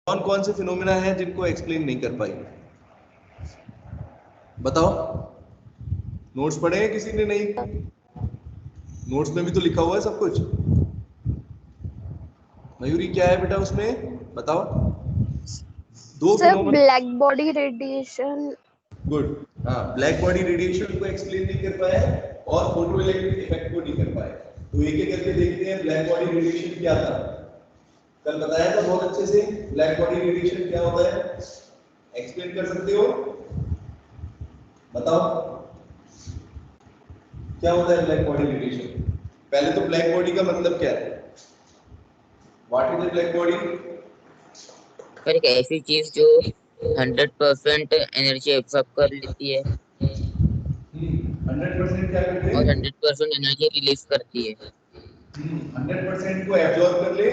कौन कौन से फिनोमेना हैं जिनको एक्सप्लेन नहीं कर पाई? बताओ। नोट्स पढ़े हैं किसी ने? नहीं, नोट्स में भी तो लिखा हुआ है सब कुछ। मयूरी क्या है बेटा उसमें, बताओ। दो sir phenomena. Black body radiation. Good. हाँ, ब्लैक बॉडी रेडिएशन को एक्सप्लेन नहीं कर पाए और फोटो इलेक्ट्रिक इफेक्ट को नहीं कर पाए। तो एक एक करके देखते हैं ब्लैक बॉडी रेडिएशन क्या था। कल बताया था बहुत अच्छे से ब्लैक बॉडी रेडिएशन क्या होता है, एक्सप्लेन कर सकते हो? बताओ क्या होता है ब्लैक बॉडी रेडिएशन। पहले तो ब्लैक बॉडी का मतलब क्या है? What is the black body? पर एक ऐसी चीज जो 100% एनर्जी एब्सॉर्ब कर लेती है 100% क्या करते और हैं? 100% एनर्जी रिलीज करती है। 100% को एब्जॉर्ब कर ले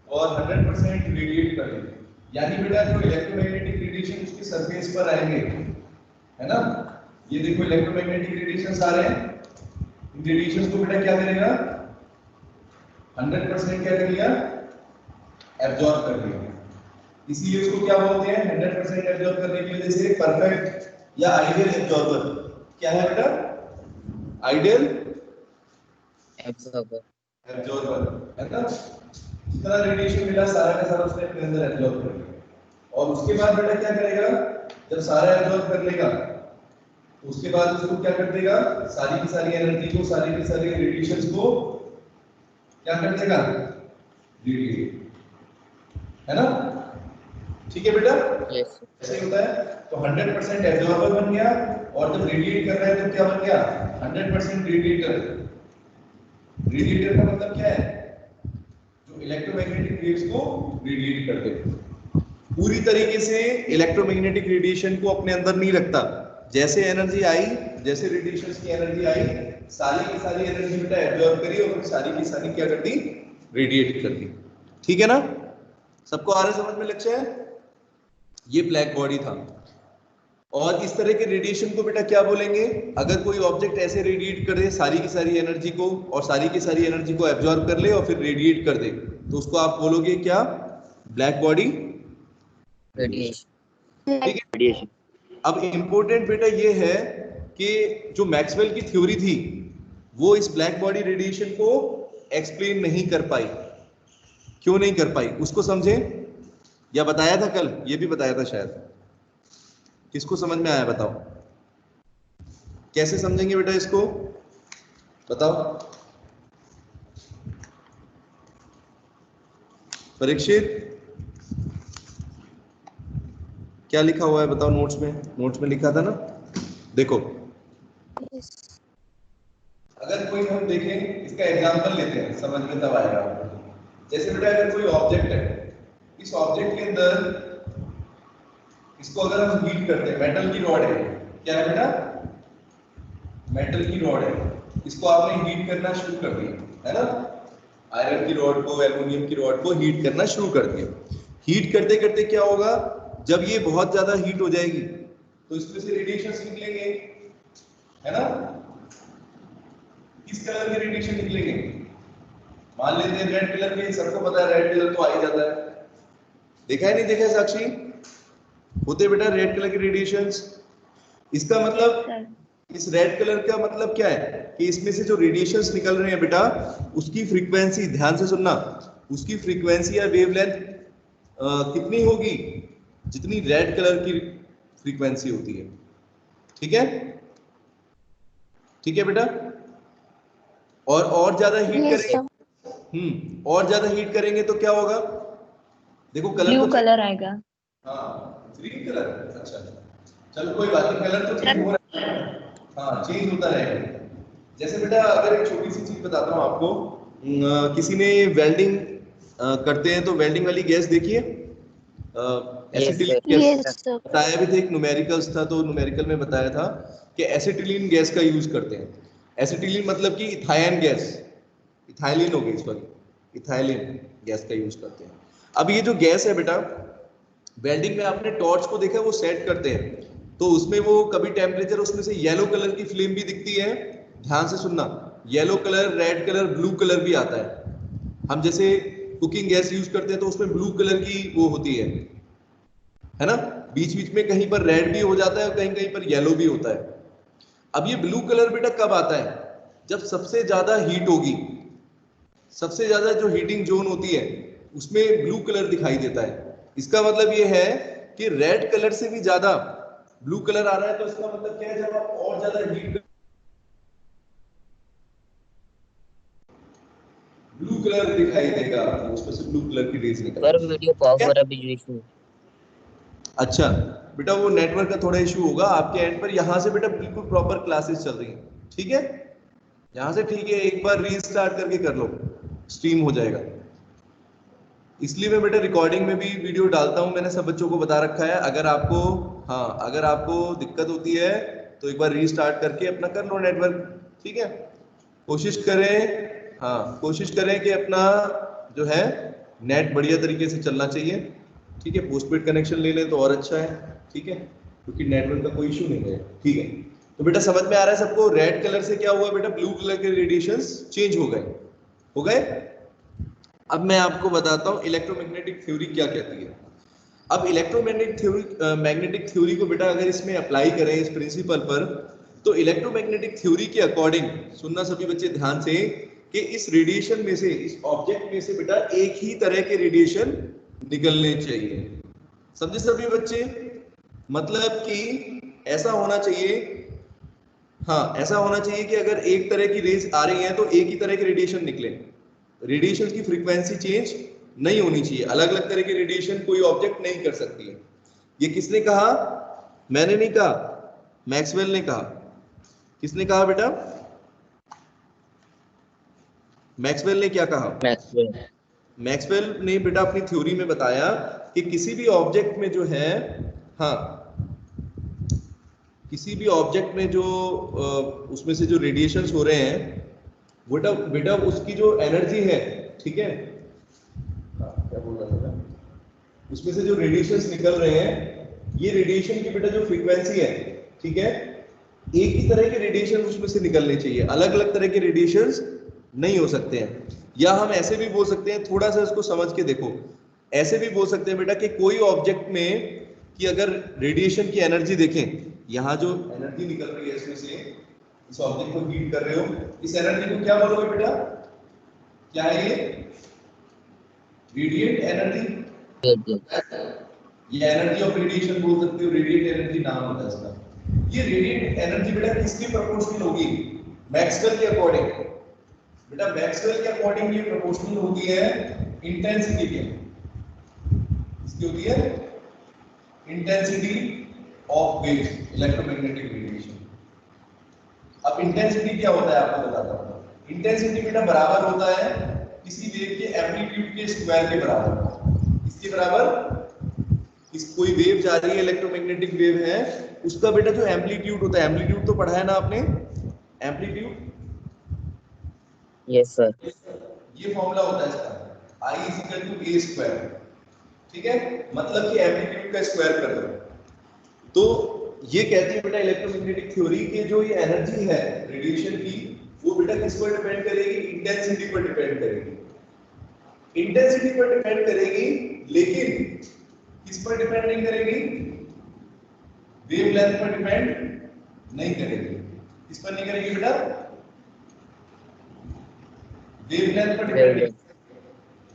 और 100% रेडिएट कर ले। यानी बेटा जो इलेक्ट्रोमैग्नेटिक रेडिएशन उसके सरफेस पर आएंगे, है ना? ये देखो इलेक्ट्रोमैग्नेटिक रेडिएशंस आ रहे हैं। इन रेडिएशंस को बेटा क्या करेगा? 100% क्या कर लिया? एब्जॉर्ब कर लिया। इसीलिए उसको क्या बोलते हैं? 100% एब्जॉर्ब करने की वजह से परफेक्ट या आइडियल एब्जॉर्बर। क्या है बेटा? Ideal absorber. एब्जॉर्बर, है ना? जितना रेडिएशन मिला सारा का सारा उसने अपने अंदर एब्जॉर्ब कर लिया। और उसके बाद बेटा क्या करेगा? जब सारा एब्जॉर्ब कर लेगा उसके बाद उसको क्या कर देगा? सारी की सारी एनर्जी को, सारी की सारी रेडिएशंस को क्या कर देगा? रेडिएट, है ना? ठीक है बेटा? यस। ऐसे होता है। तो 100% एब्जॉर्बर बन गया और जब रेडिएट कर रहा है तो क्या बन गया? 100% रेडिएटर। रेडिएटर का मतलब क्या है? जो इलेक्ट्रोमैग्नेटिक वेव्स को रेडिएट करते हैं। पूरी तरीके से इलेक्ट्रोमैग्नेटिक रेडिएशन को अपने अंदर नहीं रखता। जैसे एनर्जी आई, जैसे रेडिएशंस की एनर्जी आई, सारी की सारी एनर्जी बेटा एब्जॉर्ब करी और सारी की सारी क्या कर दी? रेडिएट कर दी। ठीक है ना? सबको आ रहा है समझ में लक्ष्य है? ये ब्लैक बॉडी था। और इस तरह के रेडिएशन को बेटा क्या बोलेंगे? अगर कोई ऑब्जेक्ट ऐसे रेडिएट कर दे सारी की सारी एनर्जी को और सारी की सारी एनर्जी को एब्जॉर्ब कर ले और फिर रेडिएट कर दे, तो उसको आप बोलोगे क्या? Black body radiation. ठीक है? रेडिएशन। अब इंपॉर्टेंट बेटा ये है कि जो मैक्सवेल की थ्योरी थी वो इस ब्लैक बॉडी रेडिएशन को एक्सप्लेन नहीं कर पाई। क्यों नहीं कर पाई उसको समझें। या बताया था कल? ये भी बताया था शायद। किसको समझ में आया बताओ? कैसे समझेंगे बेटा इसको? बताओ। परीक्षित क्या लिखा हुआ है बताओ नोट्स में? नोट्स में लिखा था ना, देखो। अगर कोई हम देखें, इसका एग्जांपल लेते हैं, समझ में तब आएगा। जैसे बेटा अगर कोई ऑब्जेक्ट है, इस ऑब्जेक्ट के अंदर इसको अगर हम हीट करते हैं, मेटल की रॉड है, क्या है बेटा? मेटल की रॉड है, इसको आपने हीट करना शुरू कर दिया, है ना? आयरन की रॉड को, एल्युमिनियम की रॉड को हीट करना शुरू कर दिया। हीट करते करते क्या होगा? जब ये बहुत ज्यादा हीट हो जाएगी तो इसमें से रेडिएशंस निकलेंगे, है ना? किस कलर के रेडिएशन निकलेंगे? मान लेते हैं रेड कलर के। सबको पता है रेड कलर तो आ ही जाता है। देखा है नहीं देखा है साक्षी? होते बेटा रेड कलर के रेडिएशंस। इसका मतलब, इस रेड कलर का मतलब क्या है कि इसमें से जो रेडिएशंस निकल रहे हैं बेटा उसकी फ्रीक्वेंसी, ध्यान से सुनना, उसकी फ्रीक्वेंसी या वेवलेंथ कितनी होगी? जितनी रेड कलर की फ्रीक्वेंसी होती है। ठीक है? ठीक है बेटा? और ज्यादा हीट करेंगे, और ज्यादा हीट करेंगे तो क्या होगा? देखो कलर ब्लू तो कलर आएगा। हाँ, ग्रीन कलर। अच्छा चलो कोई बात नहीं, कलर तो चेंज हो रहा है। हाँ, चेंज होता रहेगा। जैसे बेटा अगर एक छोटी सी चीज बताता हूँ आपको, किसी ने वेल्डिंग करते हैं तो वेल्डिंग वाली गैस देखिए, एसिटिलीन गैस। बताया भी था, एक न्यूमेरिकल्स था तो न्यूमेरिकल में बताया था कि एसिटिलीन गैस का यूज करते हैं। एसिटिलीन मतलब कि इथायन गैस, इथाइलिन हो गई, सॉरी, इथाइलिन गैस का यूज करते हैं। अब ये जो गैस है बेटा, वेल्डिंग में आपने टॉर्च को देखा, वो सेट करते हैं तो उसमें वो कभी टेम्परेचर, उसमें से येलो कलर की फ्लेम भी दिखती है। ध्यान से सुनना, yellow colour, red colour, blue colour भी आता है। हम जैसे कुकिंग गैस यूज करते हैं तो उसमें ब्लू कलर की वो होती है ना, बीच बीच में कहीं पर रेड भी हो जाता है और कहीं कहीं पर येलो भी होता है। अब ये ब्लू कलर बेटा कब आता है, जब सबसे ज्यादा हीट होगी, सबसे ज्यादा जो हीटिंग जोन होती है उसमें ब्लू कलर दिखाई देता है। इसका मतलब ये है कि रेड कलर से भी ज्यादा ब्लू कलर आ रहा है, तो इसका मतलब क्या है, जब आप और ज्यादा हीट, ब्लू कलर दिखाई देगा, उसमें से ब्लू कलर की रेज पर निकलेगी। वीडियो ऑफ हो रहा है बीच बीच में। अच्छा बेटा, वो नेटवर्क का थोड़ा इशू होगा आपके एंड पर, यहाँ से बेटा बिल्कुल प्रॉपर क्लासेस चल रही हैं, ठीक है, यहाँ से ठीक है, एक बार रीस्टार्ट करके कर लो, स्ट्रीम हो जाएगा। इसलिए मैं बेटा रिकॉर्डिंग में भी वीडियो डालता हूँ, मैंने सब बच्चों को बता रखा है। अगर आपको, हाँ अगर आपको दिक्कत होती है तो एक बार रीस्टार्ट करके अपना कर लो नेटवर्क, ठीक है। कोशिश करें, हाँ कोशिश करें कि अपना जो है नेट बढ़िया तरीके से चलना चाहिए, ठीक है। पोस्टपेड कनेक्शन ले लें तो और अच्छा है, ठीक है, क्योंकि नेटवर्क का कोई इशू नहीं है, ठीक है। तो बेटा समझ में आ रहा है सबको, रेड कलर से क्या हुआ बेटा, ब्लू कलर के रेडिएशंस चेंज हो गए, हो गए। अब मैं आपको बताता हूं इलेक्ट्रोमैग्नेटिक थ्योरी क्या कहती है। अब मैग्नेटिक थ्योरी को बेटा अगर इसमें अप्लाई करें इस प्रिंसिपल पर, तो इलेक्ट्रोमैग्नेटिक थ्योरी के अकॉर्डिंग, सुनना सभी बच्चे ध्यान से, कि इस रेडिएशन में से, इस ऑब्जेक्ट में से बेटा एक ही तरह के रेडिएशन निकलने चाहिए। समझे सभी बच्चे, मतलब कि ऐसा होना चाहिए, हाँ ऐसा होना चाहिए कि अगर एक तरह की रेज आ रही है तो एक ही तरह के रेडिएशन निकले, रेडिएशन की फ्रीक्वेंसी चेंज नहीं होनी चाहिए, अलग अलग तरह के रेडिएशन कोई ऑब्जेक्ट नहीं कर सकती है। ये किसने कहा, मैंने नहीं कहा, मैक्सवेल ने कहा। किसने कहा बेटा, मैक्सवेल ने क्या कहा, मैक्सवेल। मैक्सवेल ने बेटा अपनी थ्योरी में बताया कि किसी भी ऑब्जेक्ट में जो है, हाँ किसी भी ऑब्जेक्ट में जो उसमें से जो रेडिएशंस हो रहे हैं, बेटा बेटा उसकी जो एनर्जी है, ठीक है, क्या बोल रहा था मैं, उसमें से जो रेडिएशंस निकल रहे हैं, ये रेडिएशन की बेटा जो फ्रीक्वेंसी है, ठीक है, एक ही तरह के रेडिएशन उसमें से निकलने चाहिए, अलग अलग तरह के रेडिएशंस नहीं हो सकते हैं। या हम ऐसे भी बोल सकते हैं, थोड़ा सा इसको समझ के देखो, ऐसे भी बोल सकते हैं बेटा कि कोई ऑब्जेक्ट में कि अगर रेडिएशन की एनर्जी देखें, यहाँ जो एनर्जी निकल रही है इसमें से, इस ऑब्जेक्ट को हीट कर रहे हो, इस एनर्जी को क्या बोलोगे बेटा, क्या है ये, रेडिएंट एनर्जी, ये एनर्जी ऑफ रेडिएशन बोल सकते हो, रेडिएंट एनर्जी नाम होता है इसका। ये रेडिएंट एनर्जी बेटा किसके प्रोपोर्शनल होगी, मैक्सवेल के अकॉर्डिंग, बेटा मैक्सवेल के अकॉर्डिंग ये प्रोपोर्शनल होती है इंटेंसिटी के, इसकी होती है intensity of waves, electromagnetic radiation. अब इंटेंसिटी क्या होता है आपको बताता हूं, इंटेंसिटी बेटा बराबर होता है किसी वेव के एम्पलीट्यूड के स्क्वायर के बराबर। इसके बराबर, इस कोई वेव जा रही है, इलेक्ट्रोमैग्नेटिक वेव है, उसका बेटा जो एम्पलीट्यूड होता है, एम्पलीट्यूड तो पढ़ा है ना आपने, एम्पलीट्यूड, यस सर। ये फॉर्मूला होता है इसका, I equal to A square, ठीक है, मतलब कि एम्पलीट्यूड का स्क्वायर कर दो। तो ये कहती है बेटा इलेक्ट्रोमैग्नेटिक थ्योरी के जो ये एनर्जी है रेडिएशन की, वो बेटा किस पर डिपेंड करेगी, इंटेंसिटी पर डिपेंड करेगी, इंटेंसिटी पर डिपेंड करेगी, लेकिन किस पर डिपेंड नहीं करेगी, वेवलेंथ पर डिपेंड नहीं करेगी। किस पर नहीं करेगी बेटा, वेवलेंथ पर डिपेंड नहीं।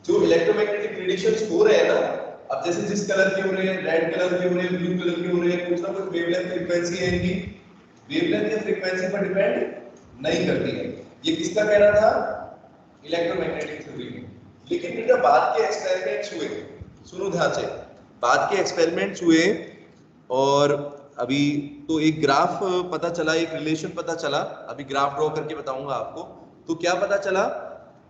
जो इलेक्ट्रोमैग्नेटिक रेडिएशंस हो रहे हैं ना, अब जैसे जिस कलर के हो रहे हैं, रेड कलर के हो रहे हैं, ब्लू कलर के हो रहे हैं, कुछ ना कुछ वेवलेंथ फ्रीक्वेंसी है इनकी, वेवलेंथ या फ्रीक्वेंसी पर डिपेंड नहीं करती है। ये किसका कहना था, इलेक्ट्रोमैग्नेटिक थ्योरी में। लेकिन बेटा बाद के एक्सपेरिमेंट्स हुए, सुनो ध्यान से, बाद के एक्सपेरिमेंट्स हुए और अभी तो एक ग्राफ पता चला, एक रिलेशन पता चला, अभी ग्राफ ड्रॉ करके बताऊंगा आपको। तो क्या पता चला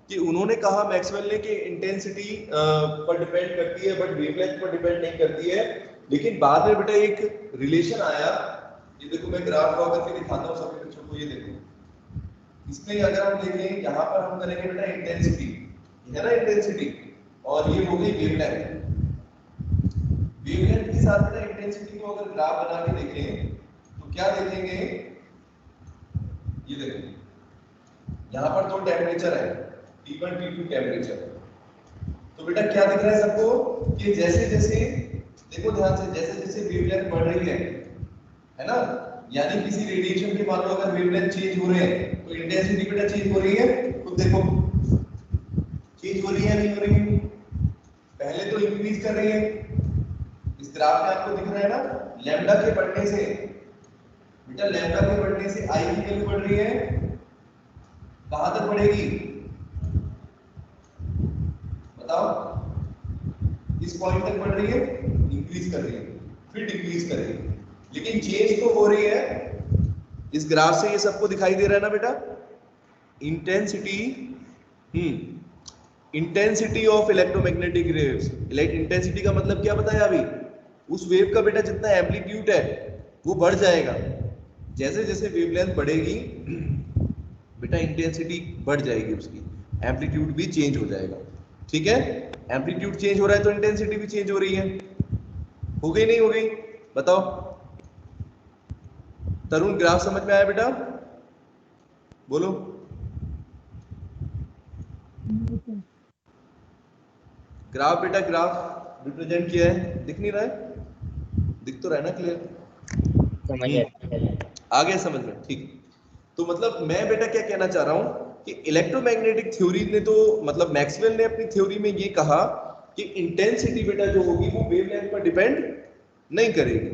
कि उन्होंने कहा मैक्सवेल ने कि इंटेंसिटी पर डिपेंड करती है बट वेवलेंथ पर डिपेंड नहीं करती है। लेकिन बाद में बेटा एक रिलेशन आया, ये देखो मैं ग्राफ ड्रॉ करके दिखाता हूँ सभी बच्चों को, ये देखो इसमें अगर हम देखें, यहाँ पर हम करेंगे बेटा इंटेंसिटी, है ना इंटेंसिटी, और ये हो गई वेवलेंथ। वेवलेंथ के साथ बेटा इंटेंसिटी को अगर ग्राफ बना के देखें तो क्या देखेंगे, ये देखो यहाँ पर दो टेम्परेचर है, T1 T2 टेम्परेचर, तो बेटा क्या दिख रहा है सबको कि जैसे जैसे देखो ध्यान से, जैसे जैसे वेवलेंथ बढ़ रही है ना, यानी किसी रेडिएशन के मान लो अगर वेवलेंथ चेंज हो रहे हैं तो इंटेंसिटी बेटा चेंज हो रही है। तो देखो चेंज हो रही है नहीं हो रही है, पहले तो इंक्रीज कर रही है, इस ग्राफ में आपको दिख रहा है ना, लैम्डा के बढ़ने से बेटा, लैम्डा के बढ़ने से आई की वैल्यू बढ़ रही है, कहां तक बढ़ेगी बताओ, इस पॉइंट तक बढ़ रही है, इंक्रीज कर रही है, फिर डिक्रीज कर रही है, लेकिन चेंज तो हो रही है। इस ग्राफ से ये सबको दिखाई दे रहा है ना बेटा, intensity intensity of electromagnetic waves. Intensity का मतलब क्या बताया अभी, उस वेव का बेटा जितना एम्पलीट्यूड है वो बढ़ जाएगा, जैसे जैसे वेवलेंथ बढ़ेगी बेटा इंटेंसिटी बढ़ जाएगी, उसकी एम्पलीट्यूड भी चेंज हो जाएगा। ठीक है, एम्पलीट्यूड चेंज हो रहा है तो इंटेंसिटी भी चेंज हो रही है, हो गई नहीं हो गई बताओ। तरुण ग्राफ समझ में आया बेटा, बोलो। ग्राफ बेटा, ग्राफ रिप्रेजेंट किया है, दिख नहीं रहा है, दिख तो रहा है ना क्लियर, समझ आया। आ गया समझ में, ठीक। तो मतलब मैं बेटा क्या कहना चाह रहा हूं कि इलेक्ट्रोमैग्नेटिक थ्योरी ने तो मतलब मैक्सवेल ने अपनी थ्योरी में ये कहा कि इंटेंसिटी बेटा जो होगी वो वेवलेंथ पर डिपेंड नहीं करेगी,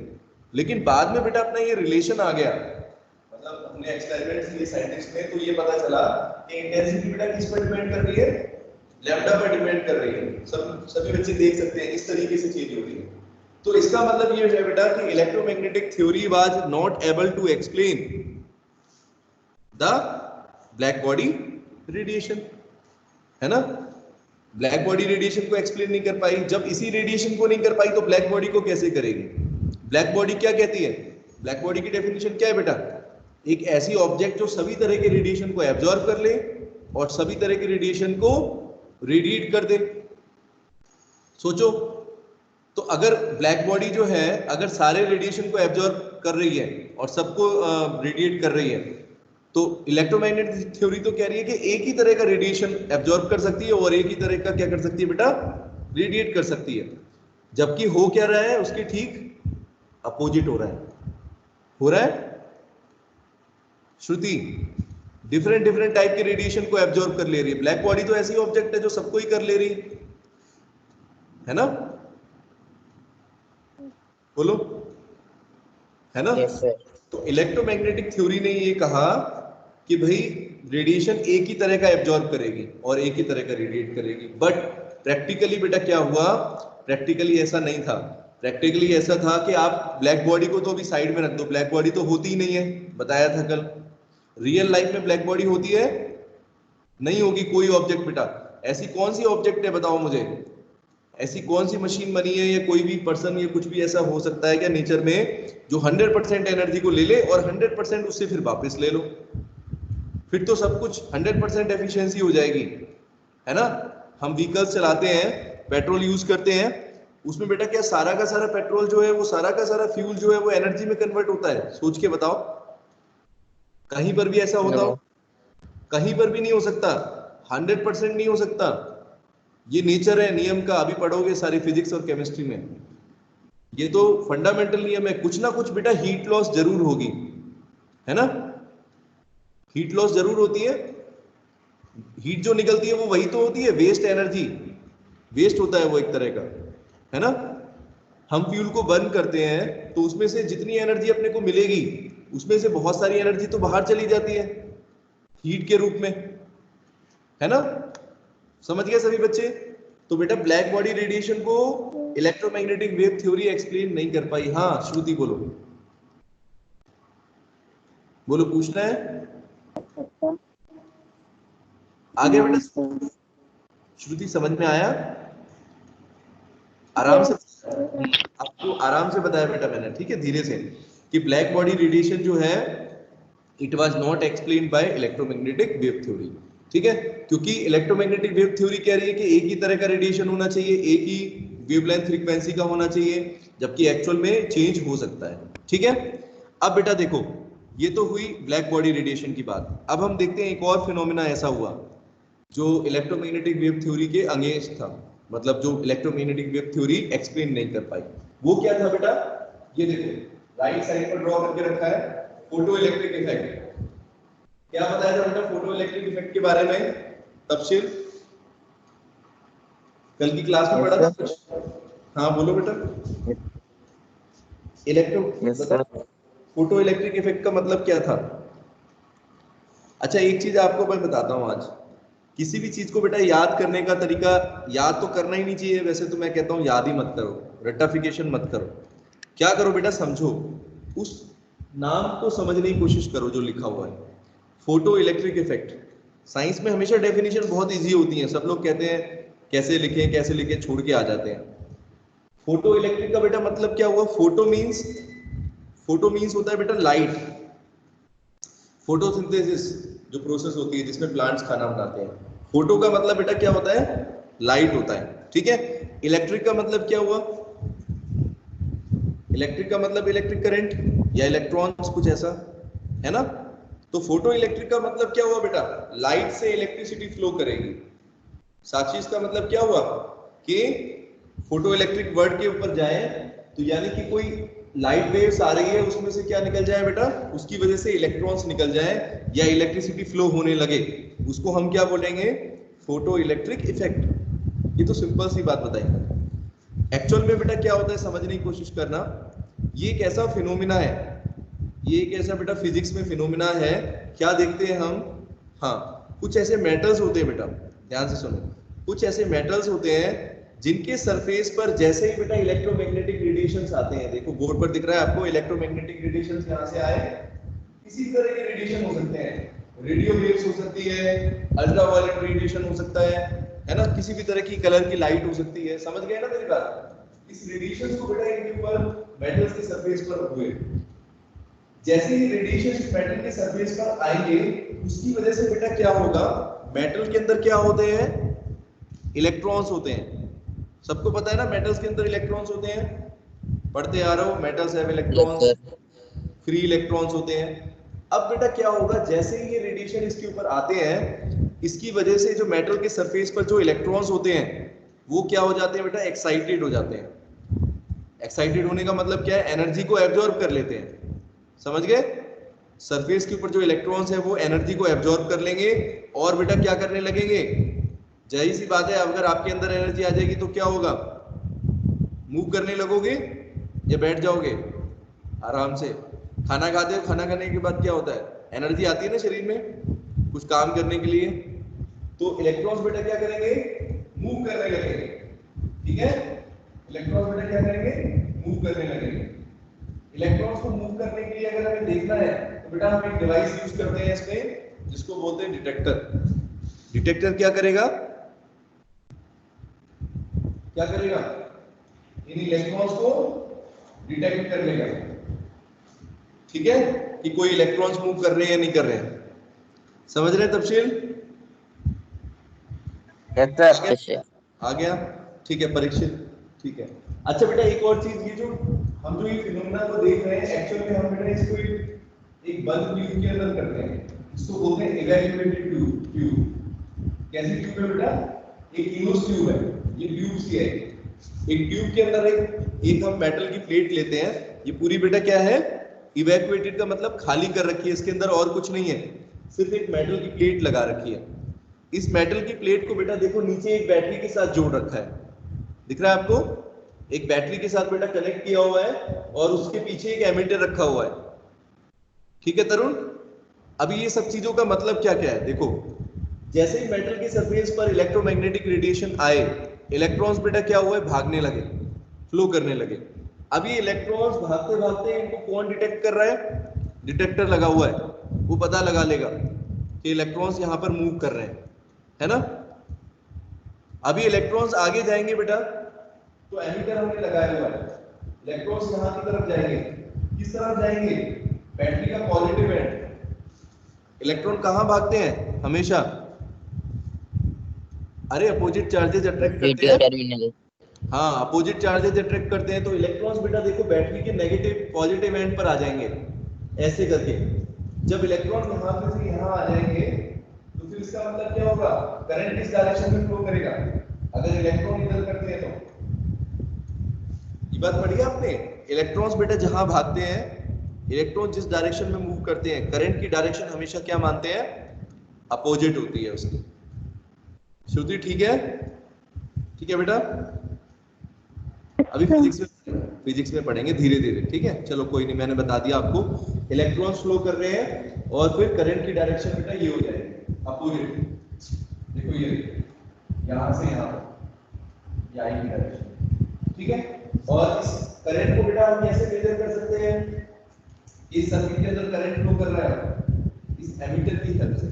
लेकिन बाद में बेटा अपना ये रिलेशन आ गया, मतलब अपने एक्सपेरिमेंट्स लिए साइंटिस्ट ने तो ये पता चला कि इंटेंसिटी बेटा किस पर डिपेंड कर रही है, लैम्डा पर डिपेंड कर रही है। सभी बच्चे देख सकते हैं इस तरीके से चेंज हो रही है। तो इसका मतलब ये है बेटा कि electromagnetic theory was not able to explain the black body radiation, है ना, ब्लैक बॉडी रेडिएशन को एक्सप्लेन नहीं कर पाई। जब इसी रेडिएशन को नहीं कर पाई तो ब्लैक बॉडी को कैसे करेगी। ब्लैक बॉडी क्या कहती है, ब्लैक बॉडी की डेफिनेशन क्या है बेटा, एक ऐसी ऑब्जेक्ट जो सभी तरह के रेडिएशन को एब्जॉर्ब कर ले और सभी तरह के रेडिएशन को रेडिएट कर दे। सोचो, तो अगर ब्लैक बॉडी जो है अगर सारे रेडिएशन को एब्जॉर्ब कर रही है और सबको रेडिएट कर रही है, तो इलेक्ट्रोमैग्नेटिक थ्योरी तो कह रही है कि एक ही तरह का रेडिएशन एब्जॉर्ब कर सकती है और एक ही तरह का क्या कर सकती है बेटा, रेडिएट कर सकती है। जबकि हो क्या रहा है, उसके ठीक अपोजिट हो रहा है, हो रहा है श्रुति, डिफरेंट डिफरेंट टाइप के रेडिएशन को एब्जॉर्ब कर ले रही है। ब्लैक बॉडी तो ऐसी ऑब्जेक्ट है जो सबको ही कर ले रही है ना, बोलो, है ना। Yes sir. तो इलेक्ट्रोमैग्नेटिक थ्योरी ने ये कहा कि भाई रेडिएशन एक ही तरह का एब्जॉर्ब करेगी और एक ही तरह का रेडिएट करेगी, बट प्रैक्टिकली बेटा क्या हुआ, प्रैक्टिकली ऐसा नहीं था। प्रैक्टिकली ऐसा था कि आप ब्लैक बॉडी को तो अभी साइड में रख दो, ब्लैक बॉडी तो होती ही नहीं है, बताया था कल। रियल लाइफ में ब्लैक बॉडी होती है, नहीं होगी कोई ऑब्जेक्ट बेटा। ऐसी कौन सी ऑब्जेक्ट है बताओ मुझे, ऐसी कौन सी मशीन बनी है या कोई भी पर्सन या कुछ भी ऐसा हो सकता है क्या नेचर में जो 100% एनर्जी को ले ले और 100% उससे फिर वापस ले लो, फिर तो सब कुछ 100% एफिशिएंसी हो जाएगी, है ना। हम व्हीकल्स चलाते हैं, पेट्रोल यूज करते हैं, उसमें बेटा क्या सारा का सारा पेट्रोल जो है वो सारा का सारा फ्यूल जो है वो एनर्जी में कन्वर्ट होता है, सोच के बताओ, कहीं पर भी ऐसा होता हो, कहीं पर भी नहीं हो सकता, 100% नहीं हो सकता। ये नेचर है नियम का, अभी पढ़ोगे सारी फिजिक्स और केमिस्ट्री में, ये तो फंडामेंटल नियम है। कुछ ना कुछ बेटा हीट लॉस जरूर होगी, है ना, हीट लॉस जरूर होती है। हीट जो निकलती है वो वही तो होती है, वेस्ट एनर्जी, वेस्ट होता है वो एक तरह का, है ना। हम फ्यूल को बर्न करते हैं तो उसमें से जितनी एनर्जी अपने को मिलेगी उसमें से बहुत सारी एनर्जी तो बाहर चली जाती है हीट के रूप में, है ना। समझ गए सभी बच्चे। तो बेटा ब्लैक बॉडी रेडिएशन को इलेक्ट्रोमैग्नेटिक वेव थ्योरी एक्सप्लेन नहीं कर पाई। हाँ श्रुति बोलो, बोलो, पूछना है आगे बेटा। श्रुति समझ में आया, आराम से आपको आराम से बताया बेटा मैंने, ठीक है, धीरे से, कि ब्लैक बॉडी रेडिएशन जो है it was not explained bye electromagnetic wave theory, ठीक है, क्योंकि इलेक्ट्रोमैग्नेटिक वेव थ्योरी कह रही है कि एक ही तरह का रेडिएशन होना चाहिए, एक ही वेवलेंथ फ्रीक्वेंसी का होना चाहिए, जबकि एक्चुअल में चेंज हो सकता है, ठीक है। अब बेटा देखो, ये तो हुई ब्लैक बॉडी रेडिएशन की बात। अब हम देखते हैं एक और फिनोमेना ऐसा हुआ जो इलेक्ट्रोमैग्नेटिक वेव थ्योरी के अगेंस्ट था। मतलब जो इलेक्ट्रोमैग्नेटिक वेव थ्योरी एक्सप्लेन नहीं कर पाई। वो क्या था बेटा, ये देखो राइट साइड पर ड्रॉ करके रखा है फोटो इलेक्ट्रिक इफेक्ट। क्या बताया था बेटा फोटो इलेक्ट्रिक इफेक्ट के बारे में तफसील, कल की क्लास में यस पढ़ा था सर। कुछ? हाँ बोलो बेटा। Electro yes sir. Photo electric effect का मतलब क्या था? अच्छा एक चीज आपको मैं बताता हूँ आज, किसी भी चीज को बेटा याद करने का तरीका, याद तो करना ही नहीं चाहिए, वैसे तो मैं कहता हूँ याद ही मत करो, रट्टाफिकेशन मत करो। क्या करो बेटा, समझो, उस नाम को समझने की कोशिश करो जो लिखा हुआ है, फोटो इलेक्ट्रिक इफेक्ट। साइंस में हमेशा डेफिनेशन बहुत इजी होती है, सब लोग कहते हैं कैसे लिखें कैसे लिखें, छोड़ के आ जाते हैं। फोटो इलेक्ट्रिक का बेटा मतलब क्या हुआ? फोटो मीन्स होता है बेटा लाइट। फोटोसिंथेसिस जो प्रोसेस होती है जिसमें प्लांट्स खाना बनाते हैं, फोटो का मतलब बेटा क्या होता है? लाइट होता है, ठीक है। इलेक्ट्रिक का मतलब क्या हुआ? इलेक्ट्रिक का मतलब इलेक्ट्रिक करंट या इलेक्ट्रॉन्स, कुछ ऐसा है ना। तो फोटो इलेक्ट्रिक का मतलब क्या हुआ बेटा? लाइट से इलेक्ट्रिसिटी फ्लो करेगी। साक्षी इसका मतलब क्या हुआ कि फोटो इलेक्ट्रिक वर्ड के ऊपर जाए तो यानी कि कोई लाइट वेव्स आ रही है, उसमें से क्या निकल जाए बेटा? उसकी वजह से इलेक्ट्रॉन्स निकल जाए या इलेक्ट्रिसिटी फ्लो होने लगे, उसको हम क्या बोलेंगे? Photo electric effect. ये तो सिंपल सी बात बताई। एक्चुअल में बेटा क्या होता है समझने की कोशिश करना। ये एक ऐसा फिनोमिना है, ये एक ऐसा बेटा फिजिक्स में फिनोमिना है। क्या देखते हैं हम? हाँ, कुछ ऐसे मेटल्स होते हैं बेटा, ध्यान से सुनो, कुछ ऐसे मेटल्स होते हैं जिनके सरफेस पर जैसे ही बेटा इलेक्ट्रोमैग्नेटिक रेडिएशंस आते हैं, देखो बोर्ड पर दिख रहा है आपको, इलेक्ट्रोमैग्नेटिक रेडिएशंस यहां से आए, किसी तरह के रेडिएशन हो सकते हैं, रेडियो वेव्स हो सकती है, अल्ट्रावायलेट रेडिएशन हो सकता है ना, किसी भी तरह की कलर की लाइट हो सकती है। समझ गए ना मेरी बात? इस रेडिएशन को बेटा इनके ऊपर मेटल्स के सरफेस पर हुए, जैसे ही रेडिएशन मेटल के सरफेस पर आएंगे उसकी वजह से बेटा क्या होगा? मेटल के अंदर क्या होते हैं? इलेक्ट्रॉन्स होते हैं। सबको पता है ना मेटल्स के अंदर इलेक्ट्रॉन्स होते हैं, पढ़ते आ रहे हो, metals have yes electrons, sir. Free electrons होते हैं। अब बेटा क्या होगा, जैसे ही ये रेडिएशन इसके ऊपर आते हैं, इसकी वजह से जो मेटल के सरफेस पर जो इलेक्ट्रॉन्स होते हैं वो क्या हो जाते हैं बेटा? एक्साइटेड हो जाते हैं। एक्साइटेड होने का मतलब क्या है? एनर्जी को एब्जॉर्ब कर लेते हैं। समझ गए? सरफेस के ऊपर जो इलेक्ट्रॉन्स है वो एनर्जी को एब्जॉर्ब कर लेंगे और बेटा क्या करने लगेंगे? जाहिर सी बात है, अगर आपके अंदर एनर्जी आ जाएगी तो क्या होगा? मूव करने लगोगे या बैठ जाओगे आराम से? खाना खाते हो, खाना खाने के बाद क्या होता है? एनर्जी आती है ना शरीर में कुछ काम करने के लिए, तो इलेक्ट्रॉन्स बेटा क्या करेंगे? मूव करने लगेंगे, ठीक है। इलेक्ट्रॉन्स बेटा क्या करेंगे? मूव करने लगेंगे। इलेक्ट्रॉन्स को मूव करने के लिए अगर हमें देखना है तो बेटा हम एक डिवाइस यूज करते हैं इसमें जिसको बोलते हैं डिटेक्टर। डिटेक्टर क्या करेगा? क्या करेगा? इन इलेक्ट्रॉन्स को डिटेक्ट कर लेगा, ठीक है, कि कोई इलेक्ट्रॉन्स मूव कर रहे हैं या नहीं कर रहे हैं। समझ रहे हैं तफसील? Yes sir. Yes sir. आ गया, ठीक है परीक्षित, ठीक है। अच्छा बेटा एक और चीज, ये जो हम जो ये फिनोमेना को देख रहे हैं एक्चुअल में हम बेटा इसको एक बंद ट्यूब के अंदर करते हैं, इसको बोलते हैं इवैक्यूएटेड ट्यूब। कैसी ट्यूब है बेटा? एक इनोस ट्यूब है, ये ट्यूब सी है। एक ट्यूब के अंदर एक हम मेटल की प्लेट लेते हैं, ये पूरी बेटा क्या है? इवैक्यूएटेड का मतलब खाली कर रखी है, इसके अंदर और कुछ नहीं है, सिर्फ एक मेटल की प्लेट लगा रखी है। इस मेटल की प्लेट को बेटा देखो नीचे एक बैटरी के साथ जोड़ रखा है, दिख रहा है आपको? एक बैटरी के साथ बेटा कनेक्ट किया हुआ है और उसके पीछे एक एमिटर रखा हुआ है, ठीक है तरुण? अभी ये सब चीजों का मतलब क्या क्या है देखो, जैसे ही मेटल के सरफेस पर इलेक्ट्रोमैग्नेटिक रेडिएशन आए, इलेक्ट्रॉन्स बेटा क्या हुआ है? भागने लगे, फ्लो करने लगे। अभी इलेक्ट्रॉन्स भागते भागते इनको कौन डिटेक्ट कर रहा है? डिटेक्टर लगा हुआ है, वो पता लगा लेगा कि इलेक्ट्रॉन्स यहां पर मूव कर रहे हैं, है ना। अभी इलेक्ट्रॉन्स आगे जाएंगे बेटा, तो एमीटर हमने लगाया हुआ है, इलेक्ट्रॉन्स यहां की तरफ जाएंगे, किस तरफ जाएंगे? बैटरी का पॉजिटिव एंड। इलेक्ट्रॉन कहां भागते हैं हमेशा? अरे अपोजिट चार्जेस अट्रैक्ट करते हैं। टर्मिनल। हाँ, अपोजिट चार्जेस अट्रैक्ट करते हैं, तो इलेक्ट्रॉन्स बेटा देखो बैटरी के नेगेटिव पॉजिटिव एंड पर आ जाएंगे ऐसे करके। जब इलेक्ट्रॉन यहां से यहां आ जाएंगे तो फिर इसका मतलब क्या होगा? करंट इस डायरेक्शन में फ्लो करेगा, अगर इलेक्ट्रॉन इधर करते हैं तो ये बात पढ़ी आपने, इलेक्ट्रॉन्स बेटा जहां भागते हैं, इलेक्ट्रॉन जिस डायरेक्शन में मूव करते हैं, करंट की डायरेक्शन हमेशा क्या मानते हैं, अपोजिट होती है उसकी। श्रुति ठीक है? ठीक है बेटा, अभी फिजिक्स में पढ़ेंगे धीरे धीरे, ठीक है? चलो कोई नहीं, मैंने बता दिया आपको, इलेक्ट्रॉन्स फ्लो कर रहे हैं और फिर करंट की डायरेक्शन बेटा ये हो जाएगी अपोजिट। देखो ये यहां से यहां ये आई की डायरेक्शन, ठीक है? और इस करंट को बेटा हम कैसे मेजर कर सकते हैं? इस सर्किट के अंदर करंट फ्लो कर रहा है इस एमीटर की हेल्प से।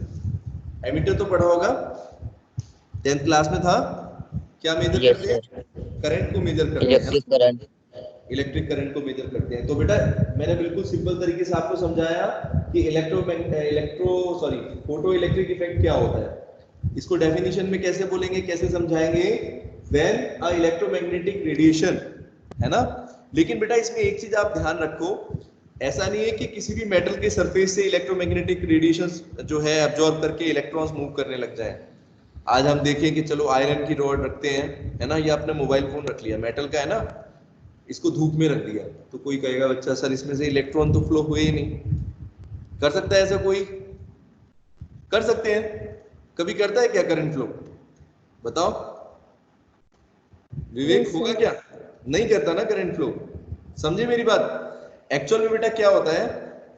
एमीटर तो पढ़ा होगा 10th क्लास में था, क्या मेजर करते हैं? करंट को मेजर करते हैं, इलेक्ट्रिक करंट, इलेक्ट्रिक करंट को मेजर करते हैं। तो बेटा मैंने बिल्कुल सिंपल तरीके से आपको समझाया कि फोटो इलेक्ट्रिक इफेक्ट क्या होता है। इसको डेफिनेशन में कैसे बोलेंगे, कैसे समझाएंगे? व्हेन अ इलेक्ट्रोमैग्नेटिक रेडिएशन, है ना? लेकिन बेटा इसमें एक चीज आप ध्यान रखो, ऐसा नहीं है कि किसी भी मेटल के सरफेस से इलेक्ट्रोमैग्नेटिक रेडिएशन जो है एब्जॉर्ब करके इलेक्ट्रॉन्स मूव करने लग जाए। आज हम देखें कि चलो आयरन की रॉड रखते हैं, है ना, या अपने मोबाइल फोन रख लिया, मेटल का है ना, इसको धूप में रख दिया, तो कोई कहेगा बच्चा सर इसमें से इलेक्ट्रॉन तो फ्लो हुए ही नहीं। कर सकता है ऐसा कोई? कर सकते हैं? कभी करता है क्या करंट फ्लो? बताओ विवेक, होगा क्या? नहीं करता ना करंट फ्लो। समझे मेरी बात? एक्चुअल में बेटा क्या होता है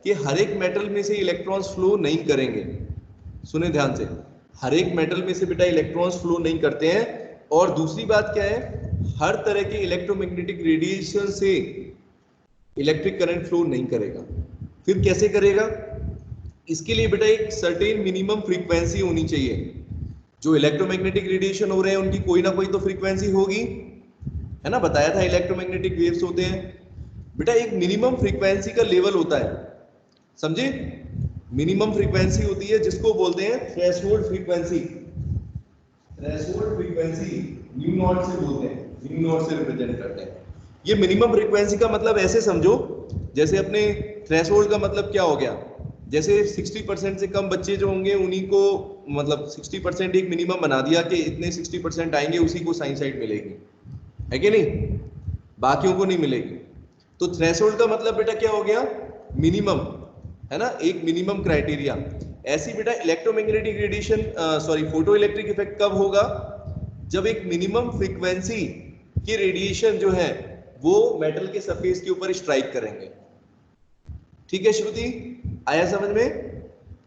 कि हर एक मेटल में से इलेक्ट्रॉन्स फ्लो नहीं करेंगे। सुने ध्यान से, हर एक मेटल में से बेटा इलेक्ट्रॉन्स फ्लो नहीं करते हैं। और दूसरी बात क्या है, हर तरह के इलेक्ट्रोमैग्नेटिक रेडिएशन से इलेक्ट्रिक करंट फ्लो नहीं करेगा। फिर कैसे करेगा? इसके लिए बेटा एक सर्टेन मिनिमम फ्रीक्वेंसी होनी चाहिए। जो इलेक्ट्रोमैग्नेटिक रेडिएशन हो रहे हैं उनकी कोई ना कोई तो फ्रीक्वेंसी होगी, है ना? बताया था इलेक्ट्रोमैग्नेटिक वेव्स होते हैं बेटा, एक मिनिमम फ्रीक्वेंसी का लेवल होता है, समझे? मिनिमम फ्रीक्वेंसी होती है जिसको बोलते हैं threshold frequency. Threshold frequency new not से बोलते हैं, न्यू नॉट से रिप्रेजेंट करते हैं। ये मिनिमम फ्रीक्वेंसी का मतलब ऐसे समझो, जैसे अपने थ्रेशोल्ड का मतलब क्या हो गया, जैसे 60% से कम बच्चे जो होंगे उन्हीं को, मतलब 60% एक मिनिमम बना दिया कि इतने 60% आएंगे उसी को साइन साइड मिलेगी, है कि नहीं? बाकियों को नहीं मिलेगी। तो थ्रेशोल्ड का मतलब बेटा क्या हो गया? मिनिमम, है ना, एक मिनिमम क्राइटेरिया। ऐसी बेटा electromagnetic radiation photo electric effect कब होगा? जब एक मिनिमम फ्रीक्वेंसी की रेडिएशन जो है वो मेटल के सरफेस के ऊपर स्ट्राइक करेंगे। ठीक है श्रुति, आया समझ में?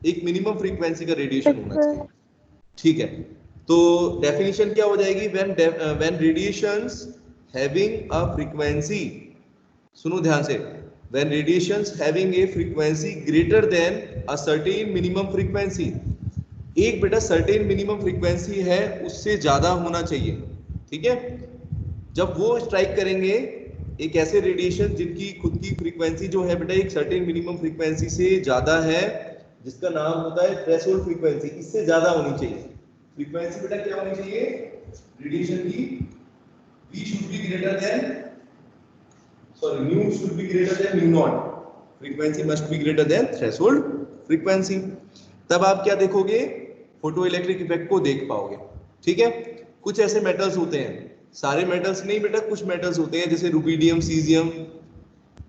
एक मिनिमम फ्रीक्वेंसी का रेडिएशन होना चाहिए, ठीक है? तो डेफिनेशन क्या हो जाएगी? When radiations having a frequency, सुनो ध्यान से, when radiations having a frequency greater than a certain minimum frequency, एक बेटा certain minimum frequency है उससे ज्यादा होना चाहिए, ठीक है? जब वो स्ट्राइक करेंगे एक ऐसे रेडिएशन जिनकी खुद की फ्रीक्वेंसी जो है बेटा एक सर्टेन मिनिमम फ्रीक्वेंसी से ज्यादा है, जिसका नाम होता है थ्रेशोल्ड फ्रीक्वेंसी, इससे ज्यादा होनी चाहिए फ्रीक्वेंसी। बेटा क्या होनी चाहिए रेडिएशन की? V should be greater than, sorry, mu should be greater than mu naught, frequency must be greater than threshold frequency। तब आप क्या देखोगे? फोटो इलेक्ट्रिक इफेक्ट को देख पाओगे, ठीक है? कुछ ऐसे मेटल्स होते हैं, सारे मेटल्स नहीं बेटा, कुछ मेटल्स होते हैं जैसे रुबीडियम, सीजियम,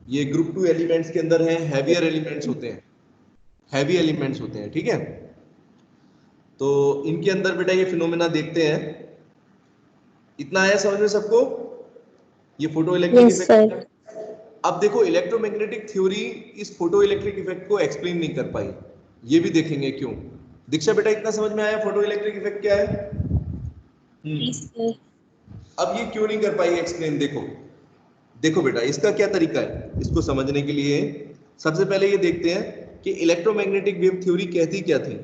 ये ग्रुप 2 एलिमेंट्स के अंदर हैं, हैवियर एलिमेंट्स होते हैं, हैवी एलिमेंट्स होते हैं, ठीक है? तो इनके अंदर बेटा ये फिनोमेना देखते हैं। इतना आया समझ में सबको? ये फोटो इलेक्ट्रिक इफेक्ट। अब देखो इलेक्ट्रोमैग्नेटिक थ्योरी इस फोटो इलेक्ट्रिक इफेक्ट को एक्सप्लेन नहीं कर पाई, ये भी देखेंगे क्यों। दीक्षा बेटा इतना समझ में आया फोटो इलेक्ट्रिक इफेक्ट क्या है? अब ये क्यों नहीं कर पाई एक्सप्लेन? देखो देखो बेटा इसका क्या तरीका है इसको समझने के लिए। सबसे पहले ये देखते हैं कि इलेक्ट्रोमैग्नेटिक वेव थ्योरी कहती क्या थी।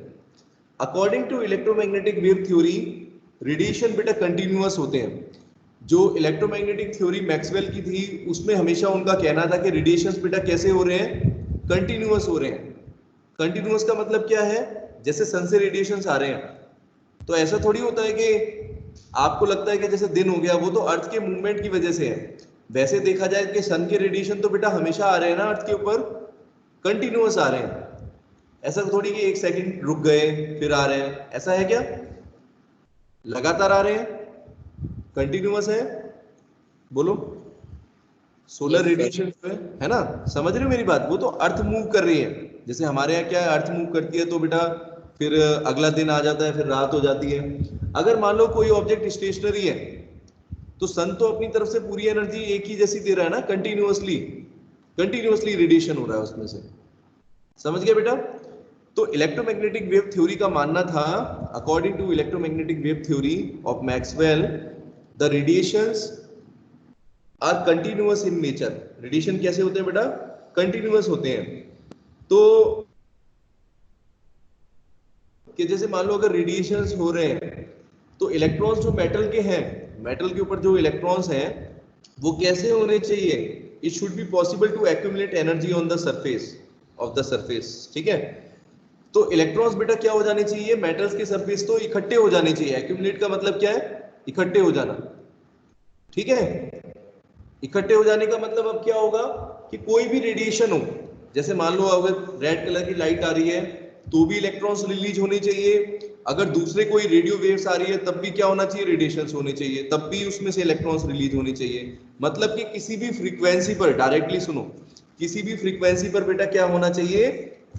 According to electromagnetic wave theory radiation बेटा कंटिन्यूअस होते हैं। जो इलेक्ट्रोमैग्नेटिक थ्योरी मैक्सवेल की थी उसमें हमेशा उनका कहना था कि रेडिएशंस बेटा कैसे हो रहे हैं? कंटिन्यूअस हो रहे हैं। कंटिन्यूअस का मतलब क्या है? जैसे सन से रेडिएशंस आ रहे हैं तो ऐसा थोड़ी होता है कि आपको लगता है कि जैसे दिन हो गया, वो तो अर्थ के मूवमेंट की वजह से है। वैसे देखा जाए कि सन के रेडिएशन तो बेटा हमेशा आ रहे हैं ना अर्थ के ऊपर, कंटिन्यूअस आ रहे हैं। ऐसा थोड़ी कि एक सेकंड रुक गए फिर आ रहे हैं, ऐसा है क्या? लगातार आ रहे हैं। कंटिन्यूअस है, बोलो। Solar Yes, sir. रेडिएशन है ना, समझ रहे हो मेरी बात? वो तो अर्थ मूव कर रही है, जैसे हमारे यहाँ क्या है, अर्थ मूव करती है तो बेटा फिर अगला दिन आ जाता है, फिर रात हो जाती है। अगर मान लो कोई ऑब्जेक्ट स्टेशनरी है तो सन तो अपनी तरफ से पूरी एनर्जी एक ही जैसी दे रहा है ना, कंटिन्यूअसली रेडिएशन हो रहा है उसमें से, समझ गया बेटा? तो इलेक्ट्रोमैग्नेटिक वेव थ्योरी का मानना था, according to electromagnetic wave theory of Maxwell, the radiations are continuous in nature. Radiation कैसे होते हैं बेटा? कंटिन्यूअस होते हैं। तो कि जैसे मान लो अगर रेडिएशंस हो रहे हैं तो इलेक्ट्रॉन्स जो मेटल के हैं, मेटल के ऊपर जो इलेक्ट्रॉन्स हैं वो कैसे होने चाहिए? It should be possible to accumulate energy on the surface of the surface, ठीक है? तो इलेक्ट्रॉन्स बेटा क्या हो जाने चाहिए? मेटल्स के सरफेस तो इकट्ठे हो जाने चाहिए। एक्यूमुलेट का मतलब क्या है? इकट्ठे हो जाना, ठीक है? इकट्ठे हो जाने का मतलब अब क्या होगा कि कोई भी रेडिएशन हो, जैसे मान लो अगर रेड कलर की लाइट आ रही है तो भी इलेक्ट्रॉन्स रिलीज होने चाहिए, अगर दूसरे कोई रेडियो वेव्स आ रही है तब भी क्या होना चाहिए? रेडिएशंस होने चाहिए, तब भी उसमें से इलेक्ट्रॉन्स रिलीज होने चाहिए। मतलब कि किसी भी फ्रीक्वेंसी पर, डायरेक्टली सुनो, किसी भी फ्रीक्वेंसी पर बेटा क्या होना चाहिए?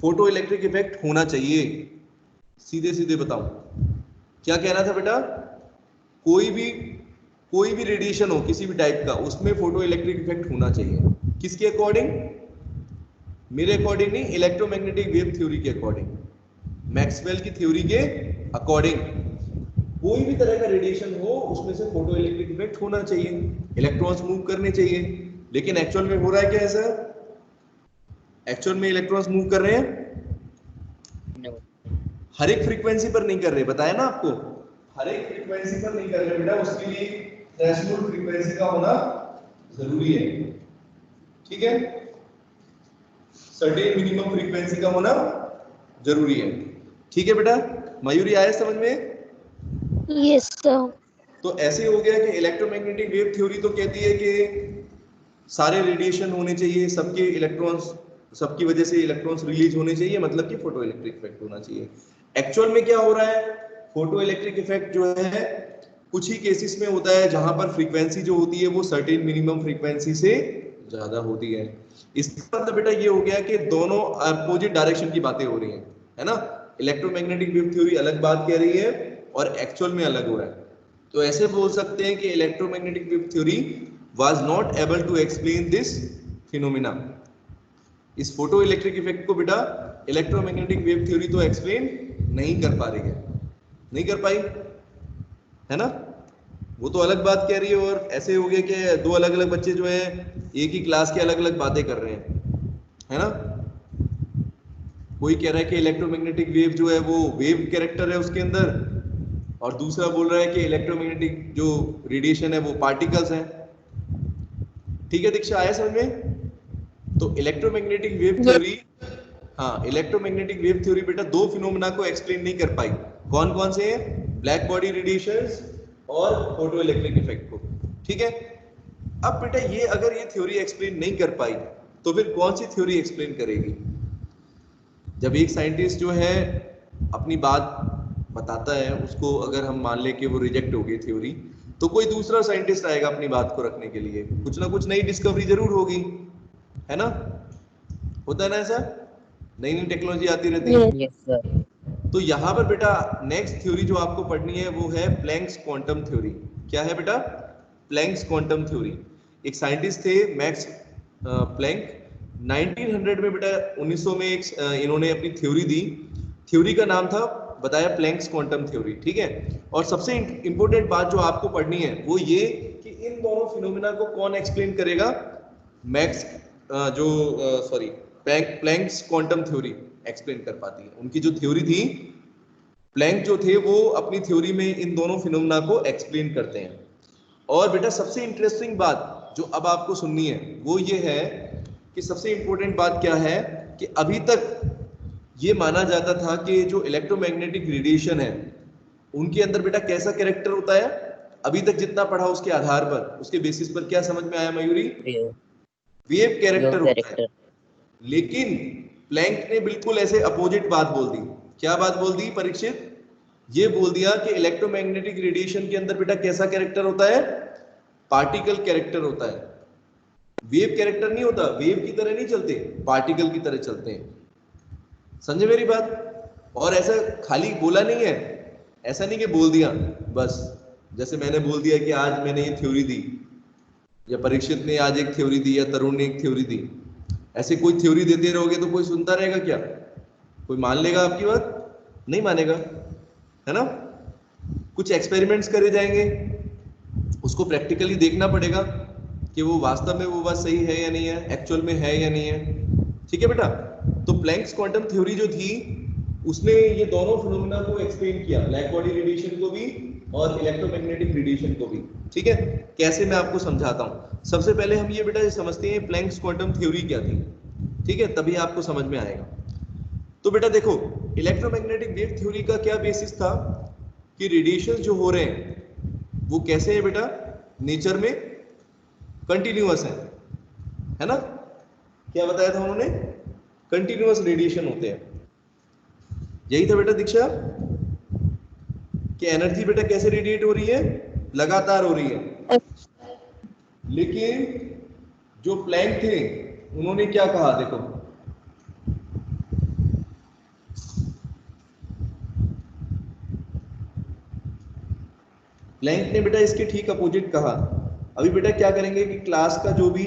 फोटो इलेक्ट्रिक इफेक्ट होना चाहिए। सीधे सीधे बताओ, क्या कहना था बेटा? कोई भी रेडिएशन हो किसी भी टाइप का, उसमें फोटो इलेक्ट्रिक इफेक्ट होना चाहिए। किसके अकॉर्डिंग? मेरे अकॉर्डिंग नहीं, इलेक्ट्रोमैग्नेटिक वेव थ्योरी के अकॉर्डिंग, मैक्सवेल की थ्योरी के अकॉर्डिंग। कोई भी तरह का रेडिएशन हो उसमें से फोटो इलेक्ट्रिक इफेक्ट होना चाहिए, इलेक्ट्रॉन्स मूव करने चाहिए। लेकिन एक्चुअल में हो रहा है क्या ऐसा? एक्चुअल में इलेक्ट्रॉन्स मूव कर रहे हैं? No. हर एक फ्रीक्वेंसी पर नहीं कर रहे, बताया ना आपको, हर एक फ्रीक्वेंसी पर नहीं कर रहे बेटा, उसके लिए थ्रेशोल्ड फ्रीक्वेंसी का होना जरूरी है, ठीक है? सर्टेन मिनिमम फ्रीक्वेंसी का होना जरूरी है, ठीक है बेटा? मयूरी आया समझ में? Yes, sir. तो ऐसे हो गया कि इलेक्ट्रोमैग्नेटिक वेव थ्योरी तो कहती है कि सारे रेडिएशन होने चाहिए, सबके इलेक्ट्रॉन्स, सबकी वजह से इलेक्ट्रॉन्स रिलीज होने चाहिए, मतलब कि फोटो इलेक्ट्रिक इफेक्ट होना चाहिए। एक्चुअल में क्या हो रहा है? फोटो इलेक्ट्रिक इफेक्ट जो है कुछ ही केसेस में होता है जहां पर फ्रीक्वेंसी जो होती है वो सर्टेन मिनिमम फ्रीक्वेंसी से ज्यादा होती है। इसका मतलब बेटा ये हो गया कि दोनों अपोजिट डायरेक्शन की बातें हो रही हैं, है ना? इलेक्ट्रोमैग्नेटिक वेव थ्योरी अलग बात कह रही है और एक्चुअल में अलग हो रहा है। तो ऐसे बोल सकते हैं कि electromagnetic wave theory was not able to explain this phenomena। इस फोटो इलेक्ट्रिक इफेक्ट को बेटा इलेक्ट्रोमैग्नेटिक वेव थ्योरी तो एक्सप्लेन नहीं कर पा रही है, नहीं कर पाई, है ना? वो तो अलग बात कह रही है। और ऐसे हो गया कि दो अलग अलग बच्चे जो है एक ही क्लास के अलग अलग बातें कर रहे हैं, है ना? कोई कह रहा है कि इलेक्ट्रोमैग्नेटिक वेव जो है वो वेव कैरेक्टर है उसके अंदर, और दूसरा बोल रहा है कि इलेक्ट्रोमैग्नेटिक जो रेडिएशन है वो पार्टिकल्स हैं। ठीक है दीक्षा, आया समझ में? तो इलेक्ट्रोमैग्नेटिक वेव थ्योरी, हाँ, इलेक्ट्रोमैग्नेटिक वेव थ्योरी बेटा दो फिनोमेना को एक्सप्लेन नहीं कर पाई। कौन कौन से हैं? ब्लैक बॉडी रेडिएशंस और फोटो इलेक्ट्रिक इफेक्ट को, ठीक है? अब बेटा ये अगर ये थ्योरी एक्सप्लेन नहीं कर पाई तो फिर कौन सी थ्योरी एक्सप्लेन करेगी? जब एक साइंटिस्ट जो है अपनी बात बताता है, उसको अगर हम मान ले कि वो रिजेक्ट हो गई थ्योरी, तो कोई दूसरा साइंटिस्ट आएगा अपनी बात को रखने के लिए, कुछ ना कुछ नई डिस्कवरी जरूर होगी, है ना? होता है ना ऐसा? नई नई टेक्नोलॉजी आती रहती है। Yes, sir. तो यहाँ पर बेटा नेक्स्ट थ्योरी जो आपको पढ़नी है वो है प्लैंक्स क्वांटम थ्योरी। क्या है बेटा? Planck's quantum theory. एक साइंटिस्ट थे मैक्स प्लैंक, 1900 में बेटा 1900 में एक इन्होंने अपनी थ्योरी दी। थ्योरी का नाम था, बताया, प्लैंक्स क्वांटम थ्योरी, ठीक है? और सबसे इंपॉर्टेंट बात जो आपको पढ़नी है वो ये कि इन दोनों फिनोमेना को कौन एक्सप्लेन करेगा? Max Planck's quantum theory explain कर पाती है। उनकी जो थ्योरी थी, प्लैंक जो थे वो अपनी थ्योरी में इन दोनों फिनोमेना को एक्सप्लेन करते हैं। और बेटा सबसे इंटरेस्टिंग बात जो अब आपको सुननी है वो ये है कि सबसे इंपॉर्टेंट बात क्या है कि अभी तक ये माना जाता था कि जो इलेक्ट्रोमैग्नेटिक रेडिएशन है उनके अंदर बेटा कैसा कैरेक्टर होता है? अभी तक जितना पढ़ा उसके आधार पर, उसके बेसिस पर क्या समझ में आया Mayuri? Wave. Wave character Wave होता है। character. लेकिन प्लैंक ने बिल्कुल ऐसे अपोजिट बात बोल दी। क्या बात बोल दी परीक्षित? ये बोल दिया कि इलेक्ट्रोमैग्नेटिक रेडिएशन के अंदर बेटा कैसा कैरेक्टर होता है, पार्टिकल कैरेक्टर होता है, वेव कैरेक्टर नहीं होता, वेव की तरह नहीं चलते, पार्टिकल की तरह चलते हैं। समझे मेरी बात? और ऐसा खाली बोला नहीं है, ऐसा नहीं कि बोल दिया बस, जैसे मैंने बोल दिया कि आज मैंने ये थ्योरी दी, या परीक्षित ने आज एक थ्योरी दी, या तरुण ने एक थ्योरी दी। ऐसे कोई थ्योरी देते रहोगे तो कोई सुनता रहेगा क्या? कोई मान लेगा आपकी बात? नहीं मानेगा, है ना? कुछ एक्सपेरिमेंट्स करे जाएंगे, उसको प्रैक्टिकली देखना पड़ेगा कि वो वास्तव में वो बात सही है या नहीं है, एक्चुअल में है या नहीं है। ठीक है बेटा? तो प्लैंक्स क्वांटम थ्योरी जो थी उसने ये दोनों फिनोमेना को एक्सप्लेन किया, ब्लैक बॉडी रेडिएशन को भी और इलेक्ट्रोमैग्नेटिक रेडिएशन को भी। ठीक है? कैसे, मैं आपको समझाता हूँ। सबसे पहले हम ये बेटा समझते हैं प्लैंक्स क्वांटम थ्योरी क्या थी। ठीक है? तभी आपको समझ में आएगा। तो बेटा देखो, इलेक्ट्रोमैग्नेटिक वेव थ्योरी का क्या बेसिस था कि रेडिएशन जो हो रहे हैं वो कैसे है बेटा, नेचर में कंटिन्यूअस है ना? क्या बताया था उन्होंने? कंटिन्यूअस रेडिएशन होते हैं। यही था बेटा दीक्षा, कि एनर्जी बेटा कैसे रेडिएट हो रही है, लगातार हो रही है। लेकिन जो प्लैंक थे उन्होंने क्या कहा, देखो प्लैंक ने बेटा इसके ठीक अपोजिट कहा। अभी बेटा क्या करेंगे कि क्लास का जो भी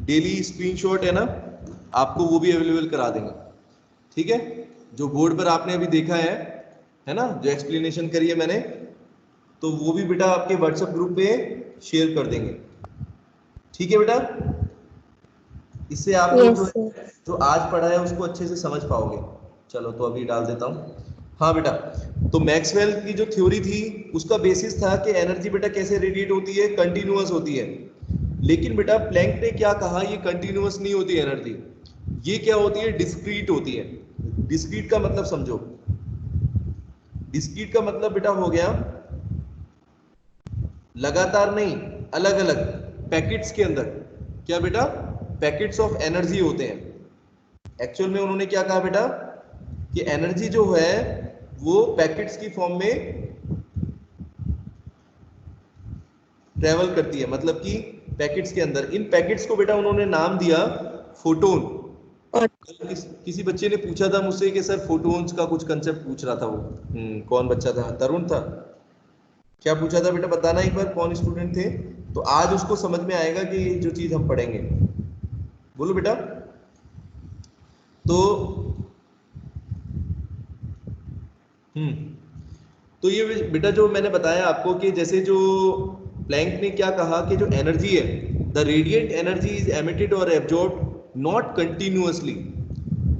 डेली स्क्रीनशॉट है ना, आपको वो भी अवेलेबल करा देंगे। ठीक है? जो बोर्ड पर आपने अभी देखा है ना, जो एक्सप्लेनेशन करी है मैंने, तो वो भी बेटा आपके व्हाट्सएप ग्रुप पे शेयर कर देंगे। ठीक है बेटा? इससे आप लोग जो आज पढ़ा है उसको अच्छे से समझ पाओगे। चलो तो अभी डाल देता हूँ। हाँ बेटा, तो मैक्सवेल की जो थ्योरी थी उसका बेसिस था कि एनर्जी बेटा कैसे रेडिएट होती है, कंटिन्यूअस होती है। लेकिन बेटा प्लैंक ने क्या कहा, ये कंटिन्यूअस नहीं होती एनर्जी, ये क्या होती है, डिस्क्रीट होती है। डिस्क्रीट का मतलब समझो, डिस्क्रीट का मतलब बेटा हो गया लगातार नहीं, अलग अलग पैकेट्स के अंदर। क्या बेटा? पैकेट्स ऑफ एनर्जी होते हैं। एक्चुअल में उन्होंने क्या कहा बेटा कि एनर्जी जो है वो पैकेट्स की फॉर्म में ट्रेवल करती है, मतलब कि पैकेट्स के अंदर। इन पैकेट्स को बेटा उन्होंने नाम दिया फोटोन। किसी बच्चे ने पूछा था मुझसे कि सर फोटोन्स का कुछ कंसेप्ट पूछ रहा था वो, कौन बच्चा था? तरुण था। क्या पूछा था बेटा, बताना एक बार, कौन स्टूडेंट थे? तो आज उसको समझ में आएगा कि जो चीज हम पढ़ेंगे। बोलो बेटा। तो तो ये बेटा जो मैंने बताया आपको कि जैसे जो प्लैंक ने क्या कहा कि जो एनर्जी है, the radiant energy is emitted और एब्जॉर्ब्ड नॉट कंटिन्यूअसली,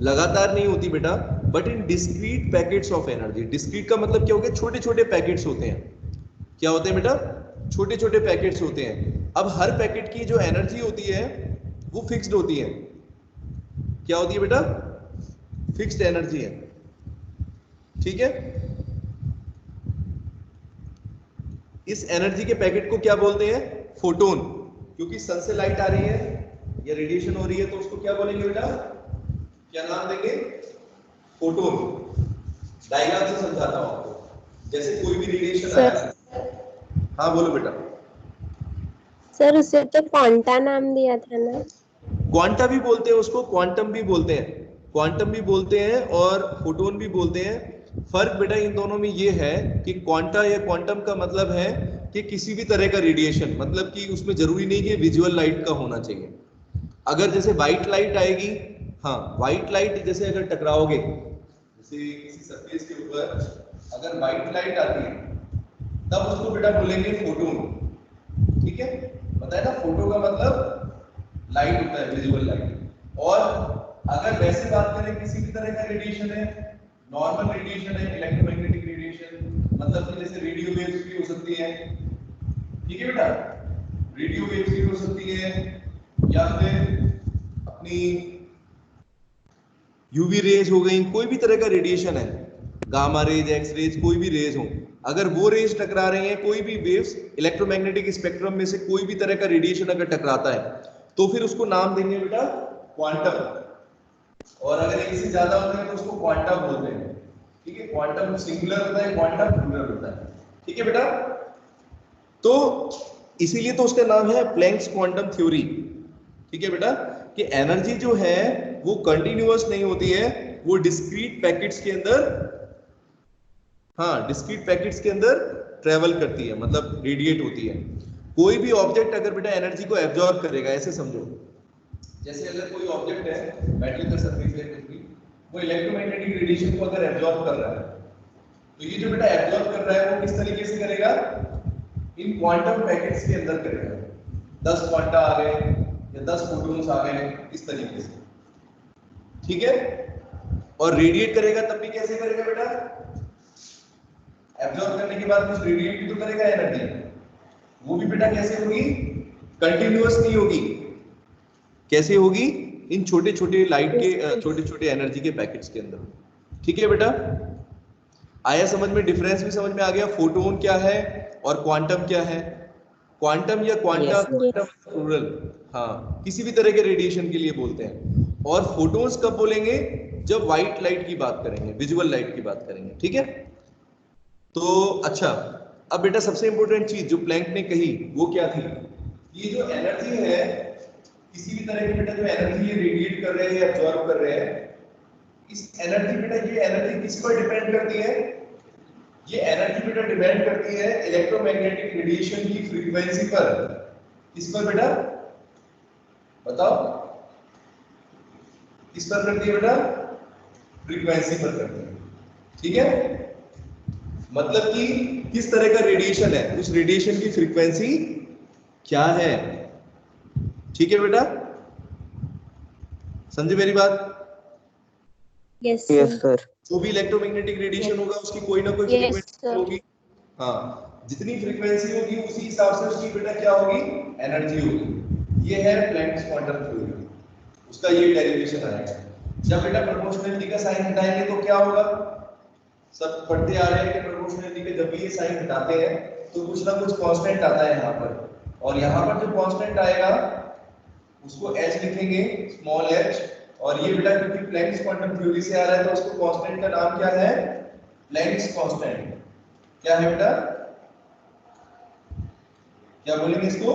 लगातार नहीं होती बेटा, but in discrete packets of energy. Discrete का मतलब क्या हो गया, छोटे छोटे पैकेट्स होते हैं। क्या होते हैं बेटा? छोटे छोटे पैकेट्स होते हैं। अब हर पैकेट की जो एनर्जी होती है वो फिक्स्ड होती है। क्या होती है बेटा? फिक्स्ड एनर्जी है। ठीक है? इस एनर्जी के पैकेट को क्या बोलते हैं? फोटोन। क्योंकि सन से लाइट आ रही है या रेडिएशन हो रही है तो उसको क्या बोलेंगे बेटा? क्या नाम देंगे? फोटोन। डायग्राम से समझाता हूं आपको। जैसे कोई भी रेडिएशन आया, हाँ बोलो बेटा। सर उसे तो क्वांटा नाम दिया था ना? क्वांटा भी बोलते हैं उसको, क्वांटम भी बोलते हैं, क्वांटम भी बोलते हैं और फोटोन भी बोलते हैं। फर्क बेटा इन दोनों में ये है कि क्वांटा या क्वांटम का मतलब है कि किसी भी तरह का रेडिएशन, मतलब कि उसमें जरूरी नहीं कि विजुअल लाइट का होना चाहिए। अगर जैसे व्हाइट लाइट आएगी, हाँ व्हाइट लाइट जैसे अगर टकराओगे, जैसे किसी सरफेस के ऊपर अगर व्हाइट लाइट आती है तब उसको बेटा बोलेंगे फोटोन। ठीक है? बताया ना, फोटो का मतलब लाइट होता है, विजुअल लाइट। और अगर वैसे बात करें किसी भी तरह का रेडिएशन है, नॉर्मल रेडिएशन है, इलेक्ट्रोमैग्नेटिक रेडिएशन, मतलब कि जैसे रेडियो वेव्स भी हो सकती है। ठीक है बेटा? रेडियो वेव्स भी हो सकती है, या फिर अपनी यूवी रेज हो गई, कोई भी तरह का रेडिएशन है, गामा रेज, एक्स रेज, कोई भी रेज हो, अगर वो रेज टकरा रही हैं, कोई भी वेव्स इलेक्ट्रोमैग्नेटिक स्पेक्ट्रम में से कोई भी तरह का रेडिएशन अगर टकराता है तो फिर उसको नाम देंगे बेटा क्वांटम। और अगर एक से ज्यादा होते हैं तो उसको क्वांटा बोलते हैं। ठीक है, क्वांटम सिंगुलर होता है, क्वांटम प्लूरल होता है। ठीक है बेटा, तो इसीलिए तो उसका नाम है प्लैंक्स क्वांटम थ्योरी। ठीक है बेटा, कि एनर्जी जो है वो कंटिन्यूअस नहीं होती है, वो डिस्क्रीट पैकेट्स के अंदर, हाँ डिस्क्रीट पैकेट्स के अंदर ट्रेवल करती है, मतलब रेडिएट होती है। कोई भी ऑब्जेक्ट अगर बेटा एनर्जी को एब्जॉर्ब करेगा, ऐसे समझो जैसे अगर कोई ऑब्जेक्ट है मेटल का सरफेस है कुछ भी, वो इलेक्ट्रोमैग्नेटिक रेडिएशन को अगर एब्जॉर्ब कर रहा है, तो ये जो बेटा एब्जॉर्ब कर रहा है वो किस तरीके से करेगा, इन क्वांटम पैकेट्स के अंदर करेगा। 10 क्वांटा आ गए या 10 फोटॉन्स आ गए, इस तरीके से। ठीक है, और रेडिएट करेगा तब भी कैसे करेगा बेटा, एब्जॉर्ब करने के बाद कुछ रेडिएट भी तो करेगा एनर्जी, वो भी बेटा कैसे होगी, कंटिन्यूअस नहीं होगी। कैसे होगी, इन छोटे छोटे लाइट के छोटे छोटे एनर्जी के पैकेट्स के अंदर। ठीक है बेटा, आया समझ में, डिफरेंस भी समझ में आ गया, फोटोन क्या है और क्वांटम क्या है। क्वांटम या क्वांटा, Yes. क्वांटम प्लूरल, हाँ किसी भी तरह के रेडिएशन के लिए बोलते हैं। और फोटोन्स कब बोलेंगे, जब व्हाइट लाइट की बात करेंगे, विजुअल लाइट की बात करेंगे। ठीक है, तो अच्छा, अब बेटा सबसे इंपॉर्टेंट चीज जो प्लैंक ने कही वो क्या थी, ये जो एनर्जी है, किसी भी तरह की बेटा जो एनर्जी ये रेडिएट कर रहे हैं, एब्जॉर्ब कर रहे हैं, इस एनर्जी बेटा, ये एनर्जी किस पर डिपेंड करती है, ये एनर्जी बेटा डिपेंड करती है इलेक्ट्रोमैग्नेटिक रेडिएशन की फ्रीक्वेंसी पर। किस पर बेटा, बताओ किस पर करती है बेटा, फ्रीक्वेंसी पर करती है। ठीक है, मतलब कि किस तरह का रेडिएशन है, उस रेडिएशन की फ्रीक्वेंसी क्या है। ठीक है बेटा, समझे मेरी बात। Yes Yes, sir. sir. जो भी इलेक्ट्रोमैग्नेटिक रेडिएशन होगा उसकी कोई ना कोई Yes, फ्रीक्वेंसी sir. होगी। हाँ, जितनी फ्रीक्वेंसी होगी उसी हिसाब से उसकी बेटा क्या होगी, एनर्जी होगी। ये है प्लैंक्स क्वांटम थ्योरी, उसका ये डेरिवेशन आएगा। जब बेटा प्रोपोर्शनलिटी का साइन हटाएंगे तो क्या होगा, सब पढ़ते आ रहे हैं कि प्रोपोर्शनलिटी के जब भी ये साइन हटाते हैं तो कुछ ना कुछ कांस्टेंट आता है यहाँ पर, और यहाँ पर जो कांस्टेंट आएगा उसको h लिखेंगे, स्मॉल h। और ये बेटा क्योंकि प्लैंक्स क्वांटम थ्योरी से आ रहा है तो उसको कांस्टेंट का नाम क्या है, प्लैंक्स कांस्टेंट। क्या है बेटा, क्या बोलेंगे इसको,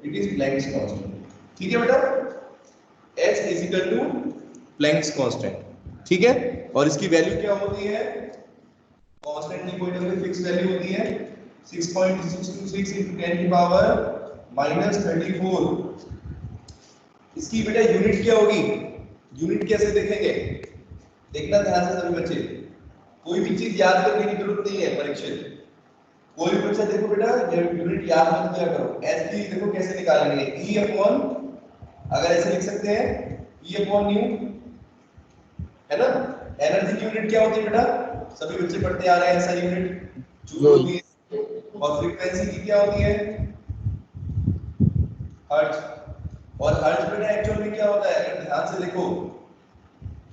इट इज प्लैंक्स कांस्टेंट। ठीक है बेटा, h is equal to Planck's constant. ठीक है, और इसकी वैल्यू क्या होती है, कांस्टेंट की कोई ना कोई फिक्स वैल्यू होती है, 6.626 into 10 की पावर -34। इसकी बेटा यूनिट क्या होगी, यूनिट कैसे देखेंगे, देखना ध्यान से सभी बच्चे, कोई भी चीज याद करने की जरूरत नहीं है परीक्षा में। कोई भी बच्चा देखो बेटा यूनिट याद मत किया करो, एस की देखो कैसे निकालेंगे, ई अपॉन, अगर ऐसे लिख सकते हैं ई अपॉन न्यू, है ना। एनर्जी की यूनिट क्या होती है बेटा, सभी बच्चे पढ़ते आ रहे हैं, ऐसा यूनिट जूल होती है, और फ्रीक्वेंसी की क्या होती है, हर्ट्ज। और हर्ट्ज बेटा एक्चुअल में क्या होता है, अगर ध्यान से देखो,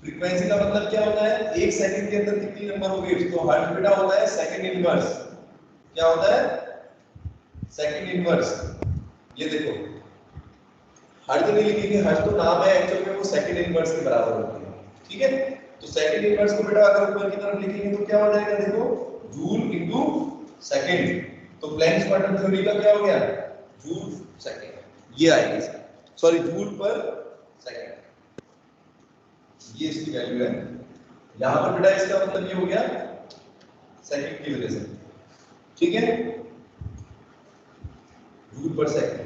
फ्रीक्वेंसी का मतलब क्या होता है, एक सेकंड के अंदर कितनी नंबर ऑफ वेव्स, तो हर्ट्ज बेटा होता है सेकंड इनवर्स। क्या होता है, सेकंड इनवर्स। ये देखो हर्ट्ज नहीं लिखेंगे, हर्ट्ज तो नाम है, एक्चुअल में वो सेकंड इनवर्स के बराबर होती है। ठीक है, तो सेकंड इनवर्स को बेटा अगर ऊपर की तरफ लिखेंगे तो क्या हो जाएगा, देखो जूल इनटू सेकंड। तो प्लैंक्स क्वांटम थ्योरी का क्या हो गया, जूल सेकंड, ये आएगी, सॉरी जूल पर सेकंड, ये इसकी वैल्यू है। यहां पर बेटा इसका मतलब ये हो गया सेकंड की वजह से। ठीक है, जूल पर सेकंड,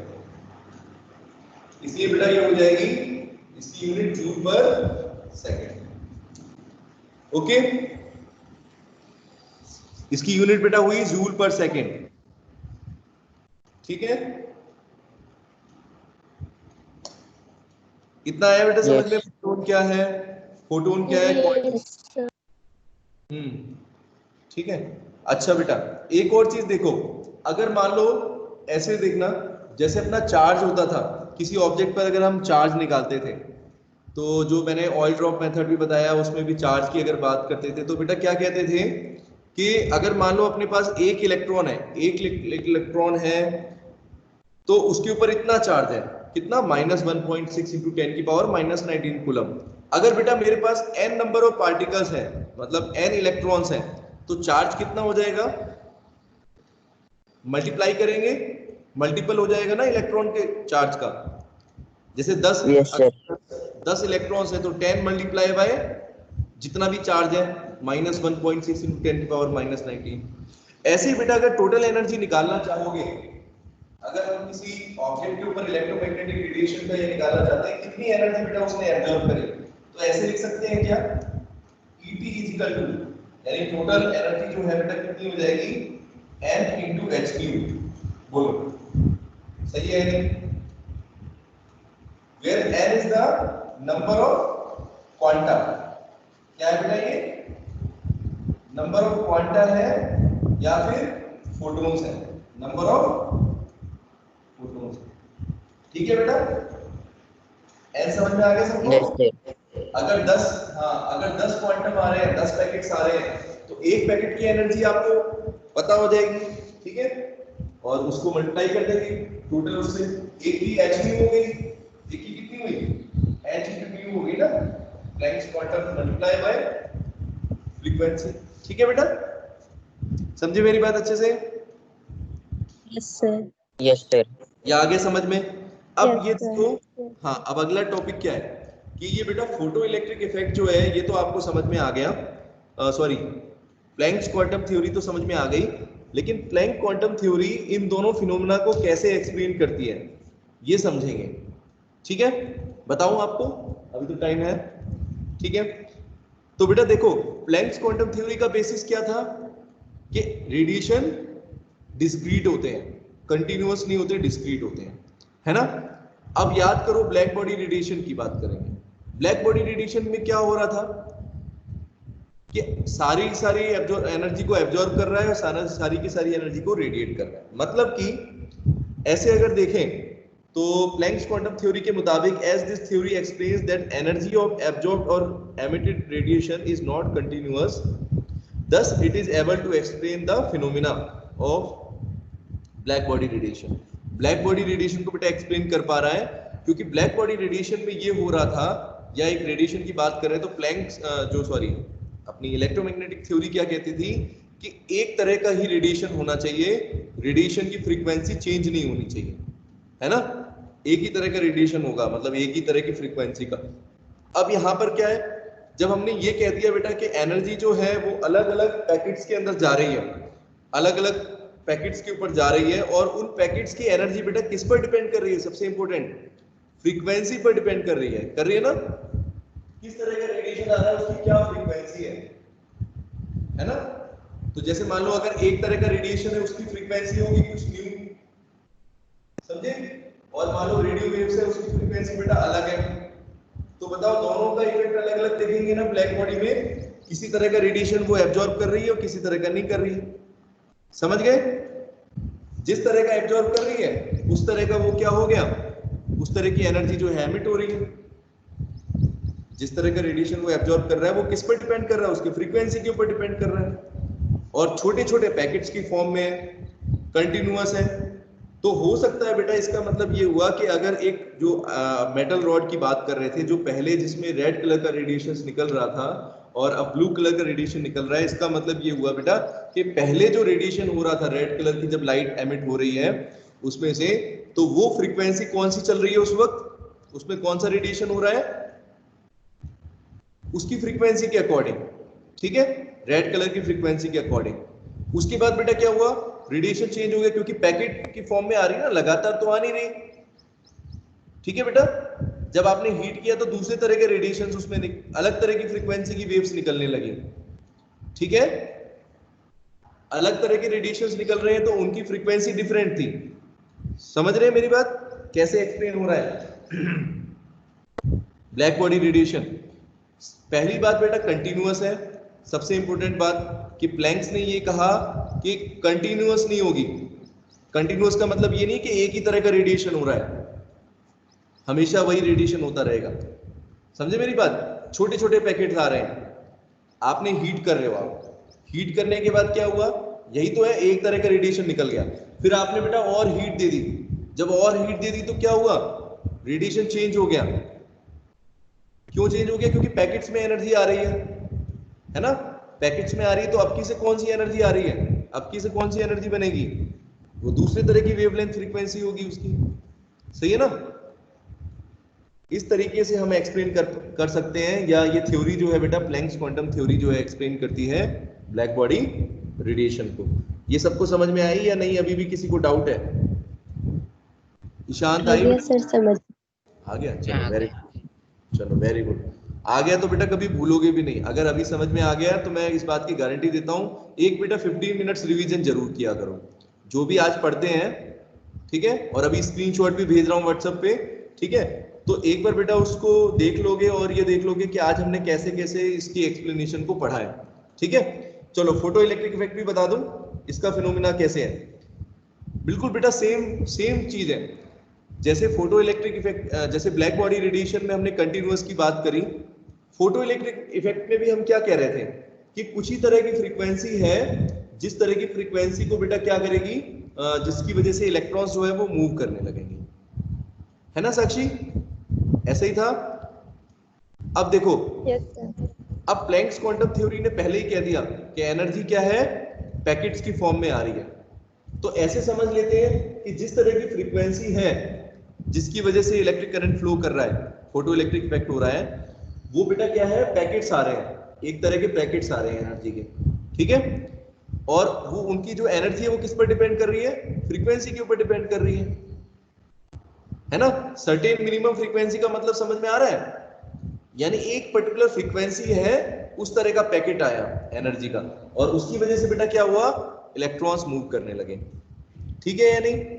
इसलिए बेटा ये हो जाएगी इसकी यूनिट जूल पर सेकंड। ओके, इसकी यूनिट बेटा हुई जूल पर सेकंड। ठीक है, इतना आया बेटा समझ में, Yes. फोटोन क्या है, फोटोन क्या है, Yes, sir. ठीक है। अच्छा बेटा एक और चीज देखो, अगर मान लो ऐसे देखना, जैसे अपना चार्ज होता था, किसी ऑब्जेक्ट पर अगर हम चार्ज निकालते थे, तो जो मैंने ऑयल ड्रॉप मेथड भी बताया उसमें भी चार्ज की अगर बात करते थे, तो बेटा क्या कहते थे कि अगर मान लो अपने पास एक इलेक्ट्रॉन है, एक इलेक्ट्रॉन है, तो उसके ऊपर इतना चार्ज है, कितना, -1.6 × 10⁻⁻19 कूलम। अगर बेटा मेरे पास n नंबर ऑफ पार्टिकल्स है, मतलब n इलेक्ट्रॉन्स हैं, तो चार्ज कितना हो जाएगा, मल्टीप्लाई करेंगे, मल्टीपल हो जाएगा ना इलेक्ट्रॉन के चार्ज का। जैसे 10 यस सर। 10 इलेक्ट्रॉन्स है तो 10 मल्टीप्लाई बाय जितना भी चार्ज है -1.6 × 10⁻⁻19। ऐसे ही बेटा अगर टोटल एनर्जी निकालना चाहोगे, अगर हम किसी ऑब्जेक्ट के ऊपर इलेक्ट्रोमैग्नेटिक रेडिएशन का ये निकालना चाहते हैं कितनी एनर्जी बेटा उसने एब्जॉर्ब करी, तो ऐसे लिख सकते हैं क्या, ET इक्वल टू, यानी टोटल एनर्जी जो है बेटा कितनी हो जाएगी, n × h³। बोलो सही है नहीं, where n is the number of quanta, क्या है बेटा ये नंबर ऑफ क्वांटा है या फिर फोटॉन्स है, नंबर ऑफ फोटॉन्स। ठीक है बेटा, एन समझ में आ गया सबको। Yes sir. अगर 10 अगर 10 क्वांटम आ रहे हैं, 10 पैकेट्स आ रहे हैं, तो एक पैकेट की एनर्जी आपको पता हो जाएगी, ठीक है, और उसको मल्टीप्लाई कर देंगे टोटल उससे, एक की h हो गई, एक की कितनी हुई, h × b हो गई ना, Planck's quantum multiply by frequency. ठीक है बेटा, समझे मेरी बात अच्छे से? Yes sir. Yes sir. या आगे समझ में? अब Yes, ये sir. तो अब अगला टॉपिक क्या है कि ये बेटा फोटो इलेक्ट्रिक इफेक्ट जो है ये तो आपको समझ में आ गया, सॉरी प्लैंक्स क्वांटम थ्योरी तो समझ में आ गई, लेकिन प्लैंक क्वांटम थ्योरी इन दोनों फिनोमेना को कैसे एक्सप्लेन करती है ये समझेंगे। ठीक है, बताऊं आपको, अभी तो टाइम है। ठीक है, तो बेटा देखो प्लैंक्स क्वांटम थ्योरी का बेसिस क्या था कि रेडिएशन डिस्क्रीट होते हैं, कंटिन्यूअस नहीं होते, डिस्क्रीट होते हैं, है ना। अब याद करो ब्लैक बॉडी रेडिएशन की बात करेंगे। ब्लैक बॉडी रेडिएशन में क्या हो रहा था कि सारी एनर्जी को एब्जॉर्ब कर रहा है और सारी की सारी एनर्जी को रेडिएट कर रहा है। मतलब कि ऐसे अगर देखें तो प्लैंक्स क्वांटम थ्योरी के मुताबिक as this theory explains that energy of absorbed और emitted radiation is not continuous, thus it is able to explain the phenomena of black body radiation. Black body radiation को बेटा explain कर पा रहा है क्योंकि ब्लैक बॉडी रेडिएशन में ये हो रहा था, या एक रेडिएशन की बात कर रहे हैं तो प्लैंक्स अपनी इलेक्ट्रोमैग्नेटिक थ्योरी क्या कहती थी कि एक तरह का ही रेडिएशन होना चाहिए, रेडिएशन की फ्रीक्वेंसी चेंज नहीं होनी चाहिए, है ना, एक ही तरह का रेडिएशन होगा, मतलब एक ही तरह की फ्रीक्वेंसी का। अब यहाँ पर क्या है, जब हमने ये कह दिया बेटा कि एनर्जी जो है वो अलग अलग पैकेट्स के अंदर जा रही है, अलग अलग पैकेट्स के ऊपर जा रही है, और उन पैकेट्स की एनर्जी बेटा किस पर डिपेंड कर रही है, सबसे इंपॉर्टेंट फ्रीक्वेंसी पर डिपेंड कर रही है ना, किस तरह का रेडिएशन आ रहा है उसकी क्या फ्रीक्वेंसी है ना। तो जैसे मान लो अगर एक तरह का रेडिएशन है उसकी फ्रीक्वेंसी होगी कुछ न्यू, समझे, और मान लो रेडियो वेव्स है उसकी फ्रीक्वेंसी बेटा अलग है, तो बताओ दोनों का इफेक्ट अलग अलग देखेंगे ना ब्लैक बॉडी में, किसी तरह का रेडिएशन वो एब्जॉर्ब कर रही है और किसी तरह का नहीं कर रही है, समझ गए। जिस तरह का एब्जॉर्ब कर रही है उस तरह का वो क्या हो गया, उस तरह की एनर्जी जो है एमिट हो रही है। जिस तरह का रेडिएशन वो एब्जॉर्ब कर रहा है वो किस पर डिपेंड कर रहा है, उसकी फ्रीक्वेंसी के ऊपर डिपेंड कर रहा है, और छोटे छोटे पैकेट्स की फॉर्म में कंटिन्यूअस है। तो हो सकता है बेटा, इसका मतलब ये हुआ कि अगर एक जो मेटल रॉड की बात कर रहे थे, जो पहले जिसमें रेड कलर का रेडिएशन निकल रहा था और अब ब्लू कलर का रेडिएशन निकल रहा है, इसका मतलब ये हुआ बेटा कि पहले जो रेडिएशन हो रहा था रेड कलर की, जब लाइट एमिट हो रही है उसमें से, तो वो फ्रीक्वेंसी कौन सी चल रही है उस वक्त, उसमें कौन सा रेडिएशन हो रहा है, उसकी फ्रीक्वेंसी के अकॉर्डिंग, ठीक है, रेड कलर की फ्रीक्वेंसी के अकॉर्डिंग। उसके बाद बेटा क्या हुआ, रेडिएशन चेंज हो गया क्योंकि पैकेट की फॉर्म में आ रही है ना, लगातार तो आ नहीं रही, ठीक है बेटा। जब आपने हीट किया तो दूसरे तरह के रेडिएशंस उसमें अलग तरह की फ्रीक्वेंसी की वेव्स निकलने लगी, ठीक है, अलग तरह के रेडिएशंस निकल रहे हैं तो उनकी फ्रीक्वेंसी डिफरेंट थी। समझ रहे हैं मेरी बात, कैसे एक्सप्लेन हो रहा है ब्लैक बॉडी रेडिएशन। पहली बात बेटा कंटिन्यूअस है, सबसे इंपॉर्टेंट बात कि प्लैंक्स ने ये कहा कि कंटिन्यूअस नहीं होगी। कंटिन्यूअस का मतलब ये नहीं कि एक ही तरह का रेडिएशन हो रहा है, हमेशा वही रेडिएशन होता रहेगा, समझे मेरी बात। छोटे छोटे पैकेट्स आ रहे हैं, आपने हीट कर रहे हो, आप हीट करने के बाद क्या हुआ, यही तो है, एक तरह का रेडिएशन निकल गया, फिर आपने बेटा और हीट दे दी, जब और हीट दे दी तो क्या हुआ, रेडिएशन चेंज हो गया। क्यों चेंज हो गया, क्योंकि पैकेट्स में एनर्जी आ रही है, है ना, पैकेट्स में आ रही है, तो अबकी से कौन सी एनर्जी आ रही है, अबकी से कौन सी एनर्जी बनेगी, वो दूसरे तरह की वेवलेंथ फ्रीक्वेंसी होगी उसकी, सही है ना। इस तरीके से हम एक्सप्लेन कर सकते हैं, या ये थ्योरी जो है बेटा प्लैंक्स क्वांटम थ्योरी जो है एक्सप्लेन करती है ब्लैक बॉडी रेडिएशन को। ये सबको समझ में आई या नहीं, अभी भी किसी को डाउट है? ईशांत आ आई गया बेटा? सर समझ। आ गया, आ चलो वेरी गया। गुड, चलो वेरी गुड। आ गया तो बेटा कभी भूलोगे भी नहीं, अगर अभी समझ में आ गया तो मैं इस बात की गारंटी देता हूँ, एक बेटा 15 मिनट्स रिवीजन जरूर किया करो जो भी आज पढ़ते हैं, ठीक है। और अभी स्क्रीनशॉट भी भेज रहा हूँ व्हाट्सएप पे, ठीक है। तो एक बार बेटा उसको देख लोगे और ये देख लोगे कि आज हमने कैसे कैसे इसकी एक्सप्लेनेशन को पढ़ा है, ठीक है। चलो फोटो इलेक्ट्रिक इफेक्ट भी बता दूं, इसका फिनोमिना कैसे है। बिल्कुल बेटा सेम सेम चीज है, जैसे फोटो इलेक्ट्रिक इफेक्ट, जैसे ब्लैक बॉडी रेडिएशन में हमने कंटिन्यूअस की बात करी, फोटो इलेक्ट्रिक इफेक्ट में भी हम क्या कह रहे थे कि कुछ ही तरह की फ्रीक्वेंसी है, जिस तरह की फ्रीक्वेंसी को बेटा क्या करेगी, जिसकी वजह से इलेक्ट्रॉन्स जो है वो मूव करने लगेंगे, है ना साक्षी, ऐसे ही था। अब देखो, यस सर। अब प्लैंक्स क्वांटम थ्योरी ने पहले ही कह दिया कि एनर्जी क्या है, पैकेट्स की फॉर्म में आ रही है। तो ऐसे समझ लेते हैं कि जिस तरह की फ्रीक्वेंसी है जिसकी वजह से इलेक्ट्रिक करंट फ्लो कर रहा है, फोटो इलेक्ट्रिक इफेक्ट हो रहा है, वो बेटा क्या है, पैकेट्स आ रहे हैं, एक तरह के पैकेट्स आ रहे हैं एनर्जी के, ठीक है। और वो उनकी जो एनर्जी है वो किस पर डिपेंड कर रही है, फ्रीक्वेंसी के ऊपर डिपेंड कर रही है ना। सर्टेन मिनिमम फ्रीक्वेंसी का मतलब समझ में आ रहा है, यानी एक पर्टिकुलर फ्रीक्वेंसी है, उस तरह का पैकेट आया एनर्जी का, और उसकी वजह से बेटा क्या हुआ, इलेक्ट्रॉन्स मूव करने लगे, ठीक है या नहीं,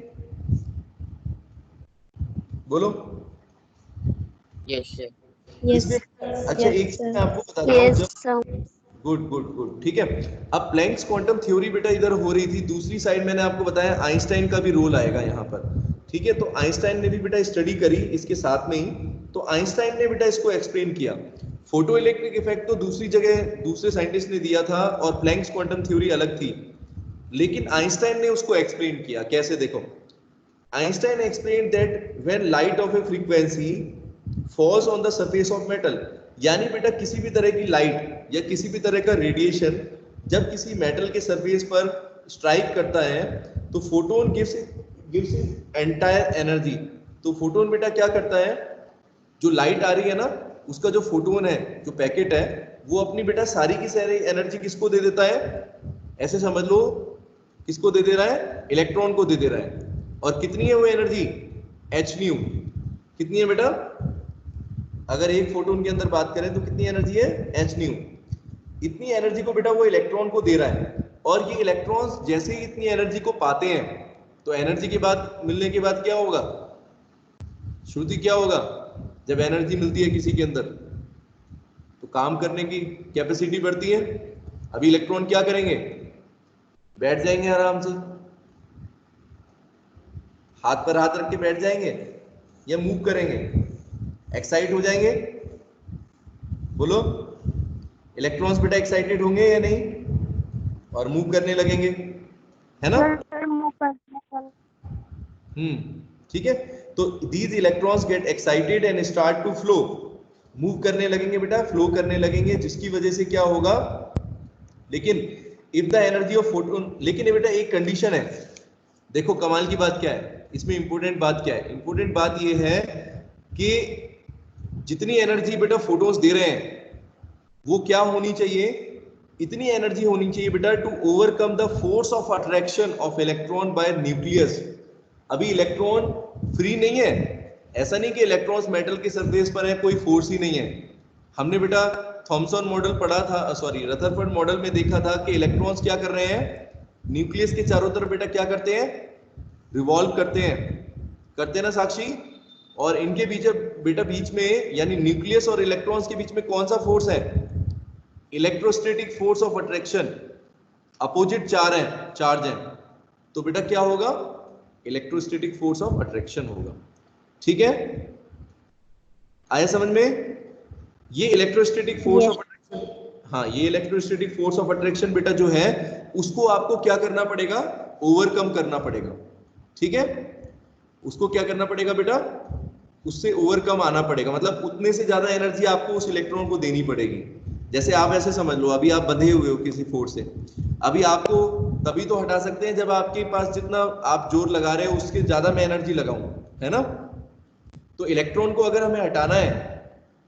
बोलो। Yes sir. यस इसमें अच्छा एक चीज मैं सर। आपको बताता हूँ, यस जब सर। गुड गुड गुड, ठीक है। अब प्लैंक्स क्वांटम थ्योरी बेटा इधर हो रही थी, दूसरी साइड मैंने आपको बताया आइंस्टाइन का भी रोल आएगा यहाँ पर, ठीक है। तो आइंस्टाइन ने भी बेटा स्टडी करी इसके साथ में ही, तो आइंस्टाइन ने बेटा इसको एक्सप्लेन किया। फोटो इलेक्ट्रिक इफेक्ट तो दूसरी जगह दूसरे साइंटिस्ट ने दिया था और प्लैंक्स क्वांटम थ्योरी अलग थी, लेकिन आइंस्टाइन ने उसको एक्सप्लेन किया कैसे, देखो। Einstein explained that when light of a frequency falls on the surface of metal, यानी बेटा किसी भी तरह की लाइट या किसी भी तरह का रेडिएशन जब किसी मेटल के सरफेस पर स्ट्राइक करता है तो फोटोन गिव्स एंटायर एनर्जी। तो फोटोन बेटा क्या करता है, जो लाइट आ रही है ना, उसका जो फोटोन है, जो पैकेट है, वो अपनी बेटा सारी की सारी एनर्जी किसको दे देता है, ऐसे समझ लो, किसको दे दे रहा है, इलेक्ट्रॉन को दे दे रहा है। और कितनी है वो एनर्जी, एच न्यू, कितनी है बेटा, अगर एक फोटोन के अंदर बात करें तो कितनी एनर्जी है, एच न्यू। इतनी एनर्जी को बेटा वो इलेक्ट्रॉन को दे रहा है, और ये इलेक्ट्रॉन्स जैसे ही इतनी एनर्जी को पाते हैं, तो एनर्जी के बाद मिलने के बाद क्या होगा, श्रुति क्या होगा, जब एनर्जी मिलती है किसी के अंदर तो काम करने की कैपेसिटी बढ़ती है। अभी इलेक्ट्रॉन क्या करेंगे, बैठ जाएंगे आराम से, हाथ पर हाथ रख के बैठ जाएंगे या मूव करेंगे, एक्साइट हो जाएंगे, बोलो। इलेक्ट्रॉन्स बेटा एक्साइटेड होंगे या नहीं, और मूव करने लगेंगे, है ना। ठीक है। तो these electrons get excited and start to flow, move करने लगेंगे बेटा, फ्लो करने लगेंगे, जिसकी वजह से क्या होगा, लेकिन if the energy of photon, लेकिन ये बेटा एक कंडीशन है, देखो कमाल की बात क्या है इसमें, इंपोर्टेंट बात क्या है, इंपोर्टेंट बात ये है कि जितनी एनर्जी बेटा फोटोन्स दे रहे हैं वो क्या होनी चाहिए, इतनी एनर्जी होनी चाहिए बेटा to overcome the force of attraction of electron by nucleus. अभी इलेक्ट्रॉन फ्री नहीं है, ऐसा नहीं कि इलेक्ट्रॉन्स मेटल के सरफेस पर है, कोई फोर्स ही नहीं है। हमने बेटा थॉमसन मॉडल पढ़ा था, सॉरी रदरफोर्ड मॉडल में देखा था कि इलेक्ट्रॉन्स क्या कर रहे हैं, न्यूक्लियस के चारों तरफ बेटा क्या करते हैं, रिवॉल्व करते हैं ना साक्षी। और इनके बीच बेटा बीच में, यानी न्यूक्लियस और इलेक्ट्रॉन्स के बीच में कौन सा फोर्स है, electrostatic force of attraction, opposite charge है, तो बेटा क्या होगा, इलेक्ट्रोस्टैटिक फोर्स ऑफ अट्रैक्शन होगा, ठीक है, आया समझ में। ये इलेक्ट्रोस्टैटिक फोर्स ऑफ अट्रैक्शन, हाँ ये इलेक्ट्रोस्टैटिक फोर्स ऑफ अट्रैक्शन बेटा जो है उसको आपको क्या करना पड़ेगा, ओवरकम करना पड़ेगा, ठीक है। उसको क्या करना पड़ेगा बेटा, उससे ओवरकम आना पड़ेगा, मतलब उतने से ज्यादा एनर्जी आपको उस इलेक्ट्रॉन को देनी पड़ेगी। जैसे आप ऐसे समझ लो, अभी आप बंधे हुए हो किसी फोर्स से, अभी आपको तभी तो हटा सकते हैं जब आपके पास जितना आप जोर लगा रहे हो उसके ज्यादा मैं एनर्जी लगाऊं, है ना। तो इलेक्ट्रॉन को अगर हमें हटाना है,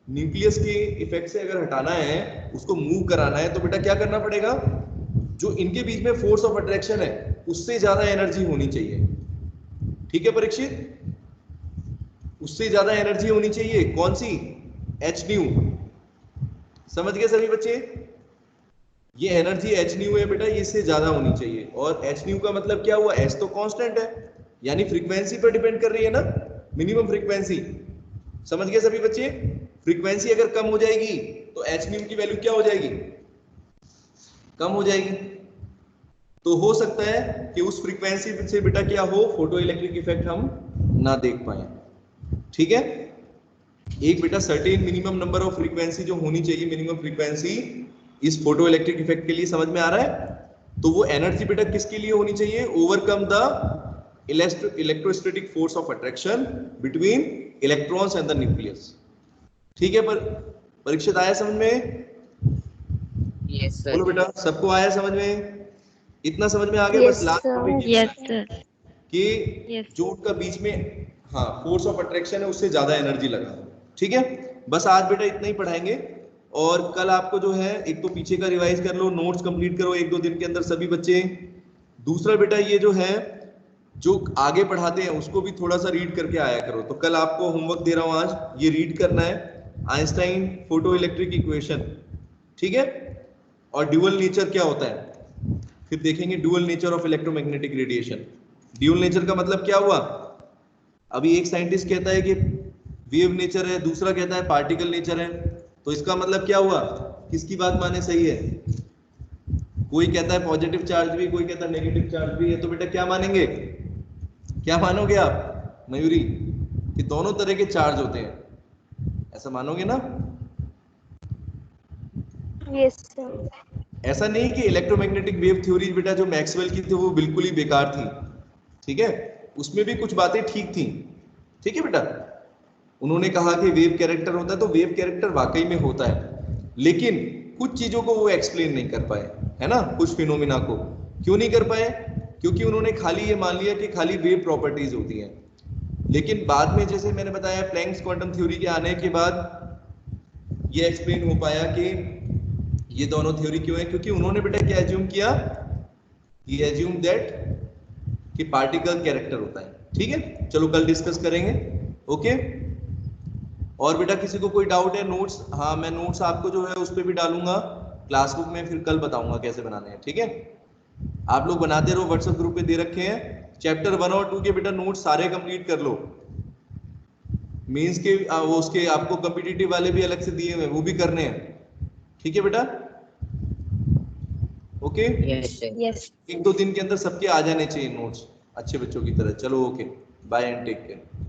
न्यूक्लियस के इफेक्ट से अगर हटाना है, उसको मूव कराना है, तो बेटा क्या करना पड़ेगा, जो इनके बीच में फोर्स ऑफ अट्रैक्शन है उससे ज्यादा एनर्जी होनी चाहिए। ठीक है परीक्षित, उससे ज्यादा एनर्जी होनी चाहिए, कौन सी, एच न्यू। समझ गए सभी बच्चे, ये एनर्जी एच न्यू है बेटा, ये इससे ज्यादा होनी चाहिए। और एच न्यू का मतलब क्या हुआ, एच तो कांस्टेंट है, यानी फ्रीक्वेंसी पर डिपेंड कर रही है ना, मिनिमम फ्रीक्वेंसी। समझ गए सभी बच्चे, फ्रीक्वेंसी अगर कम हो जाएगी तो एच न्यू की वैल्यू क्या हो जाएगी, कम हो जाएगी। तो हो सकता है कि उस फ्रीक्वेंसी से बेटा क्या हो, फोटो इलेक्ट्रिक इफेक्ट हम ना देख पाए। ठीक है, एक बेटा certain minimum number of frequency जो होनी चाहिए, मिनिमम फ्रीक्वेंसी इस फोटो इलेक्ट्रिक इफेक्ट के लिए, समझ में आ रहा है। तो वो एनर्जी बेटा किसके लिए होनी चाहिए, overcome the electrostatic force of attraction between electrons and the nucleus. ठीक है, पर परीक्षित आया समझ में, यस सर। बोलो बेटा सबको आया समझ में, इतना समझ में आ गया। Yes, बस last sir. Topic yes sir. कि Yes. जो उनका बीच में हाँ फोर्स ऑफ अट्रैक्शन है उससे ज्यादा एनर्जी लगा। ठीक है, बस आज बेटा इतना ही पढ़ाएंगे, और कल आपको जो है एक तो पीछे का रिवाइज कर लो, नोट्स कंप्लीट करो 1-2 दिन के अंदर सभी बच्चे। दूसरा बेटा ये जो है जो आगे पढ़ाते हैं उसको भी थोड़ा सा रीड करके आया करो। तो कल आपको होमवर्क दे रहा हूं, आज ये रीड करना है, आइंस्टाइन फोटो इलेक्ट्रिक इक्वेशन। ठीक है, और ड्यूअल नेचर क्या होता है, फिर देखेंगे dual nature of electromagnetic radiation. Dual nature का मतलब क्या हुआ, अभी एक साइंटिस्ट कहता है कि वेव नेचर है, दूसरा कहता है पार्टिकल नेचर है, तो इसका मतलब क्या हुआ, किसकी बात माने सही है। कोई कहता है पॉजिटिव चार्ज भी, कोई कहता है नेगेटिव चार्ज भी है, तो बेटा क्या मानेंगे, क्या मानोगे आप मयूरी, कि दोनों तरह के चार्ज होते हैं, ऐसा मानोगे ना। Yes, sir. ऐसा नहीं कि इलेक्ट्रोमैग्नेटिक वेव थ्योरी बेटा जो मैक्सवेल की थी वो बिल्कुल ही बेकार थी। ठीक है, उसमें भी कुछ बातें ठीक थी। ठीक है बेटा, उन्होंने कहा कि वेव कैरेक्टर होता है, तो वेव कैरेक्टर वाकई में होता है, लेकिन कुछ चीजों को वो एक्सप्लेन नहीं कर पाए, है ना, कुछ फिनोमिना को। क्यों नहीं कर पाए, क्योंकि उन्होंने खाली ये मान लिया कि खाली वेव प्रॉपर्टीज होती हैं। लेकिन बाद में जैसे मैंने बताया प्लैंक्स क्वांटम थ्योरी के आने के बाद ये एक्सप्लेन हो पाया कि ये दोनों थ्योरी क्यों है, क्योंकि उन्होंने बेटा क्या एज्यूम किया, ये एज्यूम दैट कि पार्टिकल कैरेक्टर होता है। ठीक है, चलो कल डिस्कस करेंगे। ओके, और बेटा किसी को कोई डाउट है, नोट्स, हाँ मैं नोट्स आपको जो है उस पर भी डालूंगा क्लासबुक में, फिर कल बताऊंगा कैसे बनाने हैं। ठीक है, आप लोग बनाते रहो, व्हाट्सएप ग्रुप पे दे रखे हैं। चैप्टर 1 और 2 के बेटा नोट्स सारे कंप्लीट कर लो। मींस के वो उसके आपको कॉम्पिटिटिव वाले भी अलग से दिए हुए, वो भी करने हैं। ठीक है बेटा, ओके। Yes sir. Yes. 1-2 दिन के अंदर सबके आ जाने चाहिए नोट्स अच्छे बच्चों की तरह। चलो okay, bye and take care.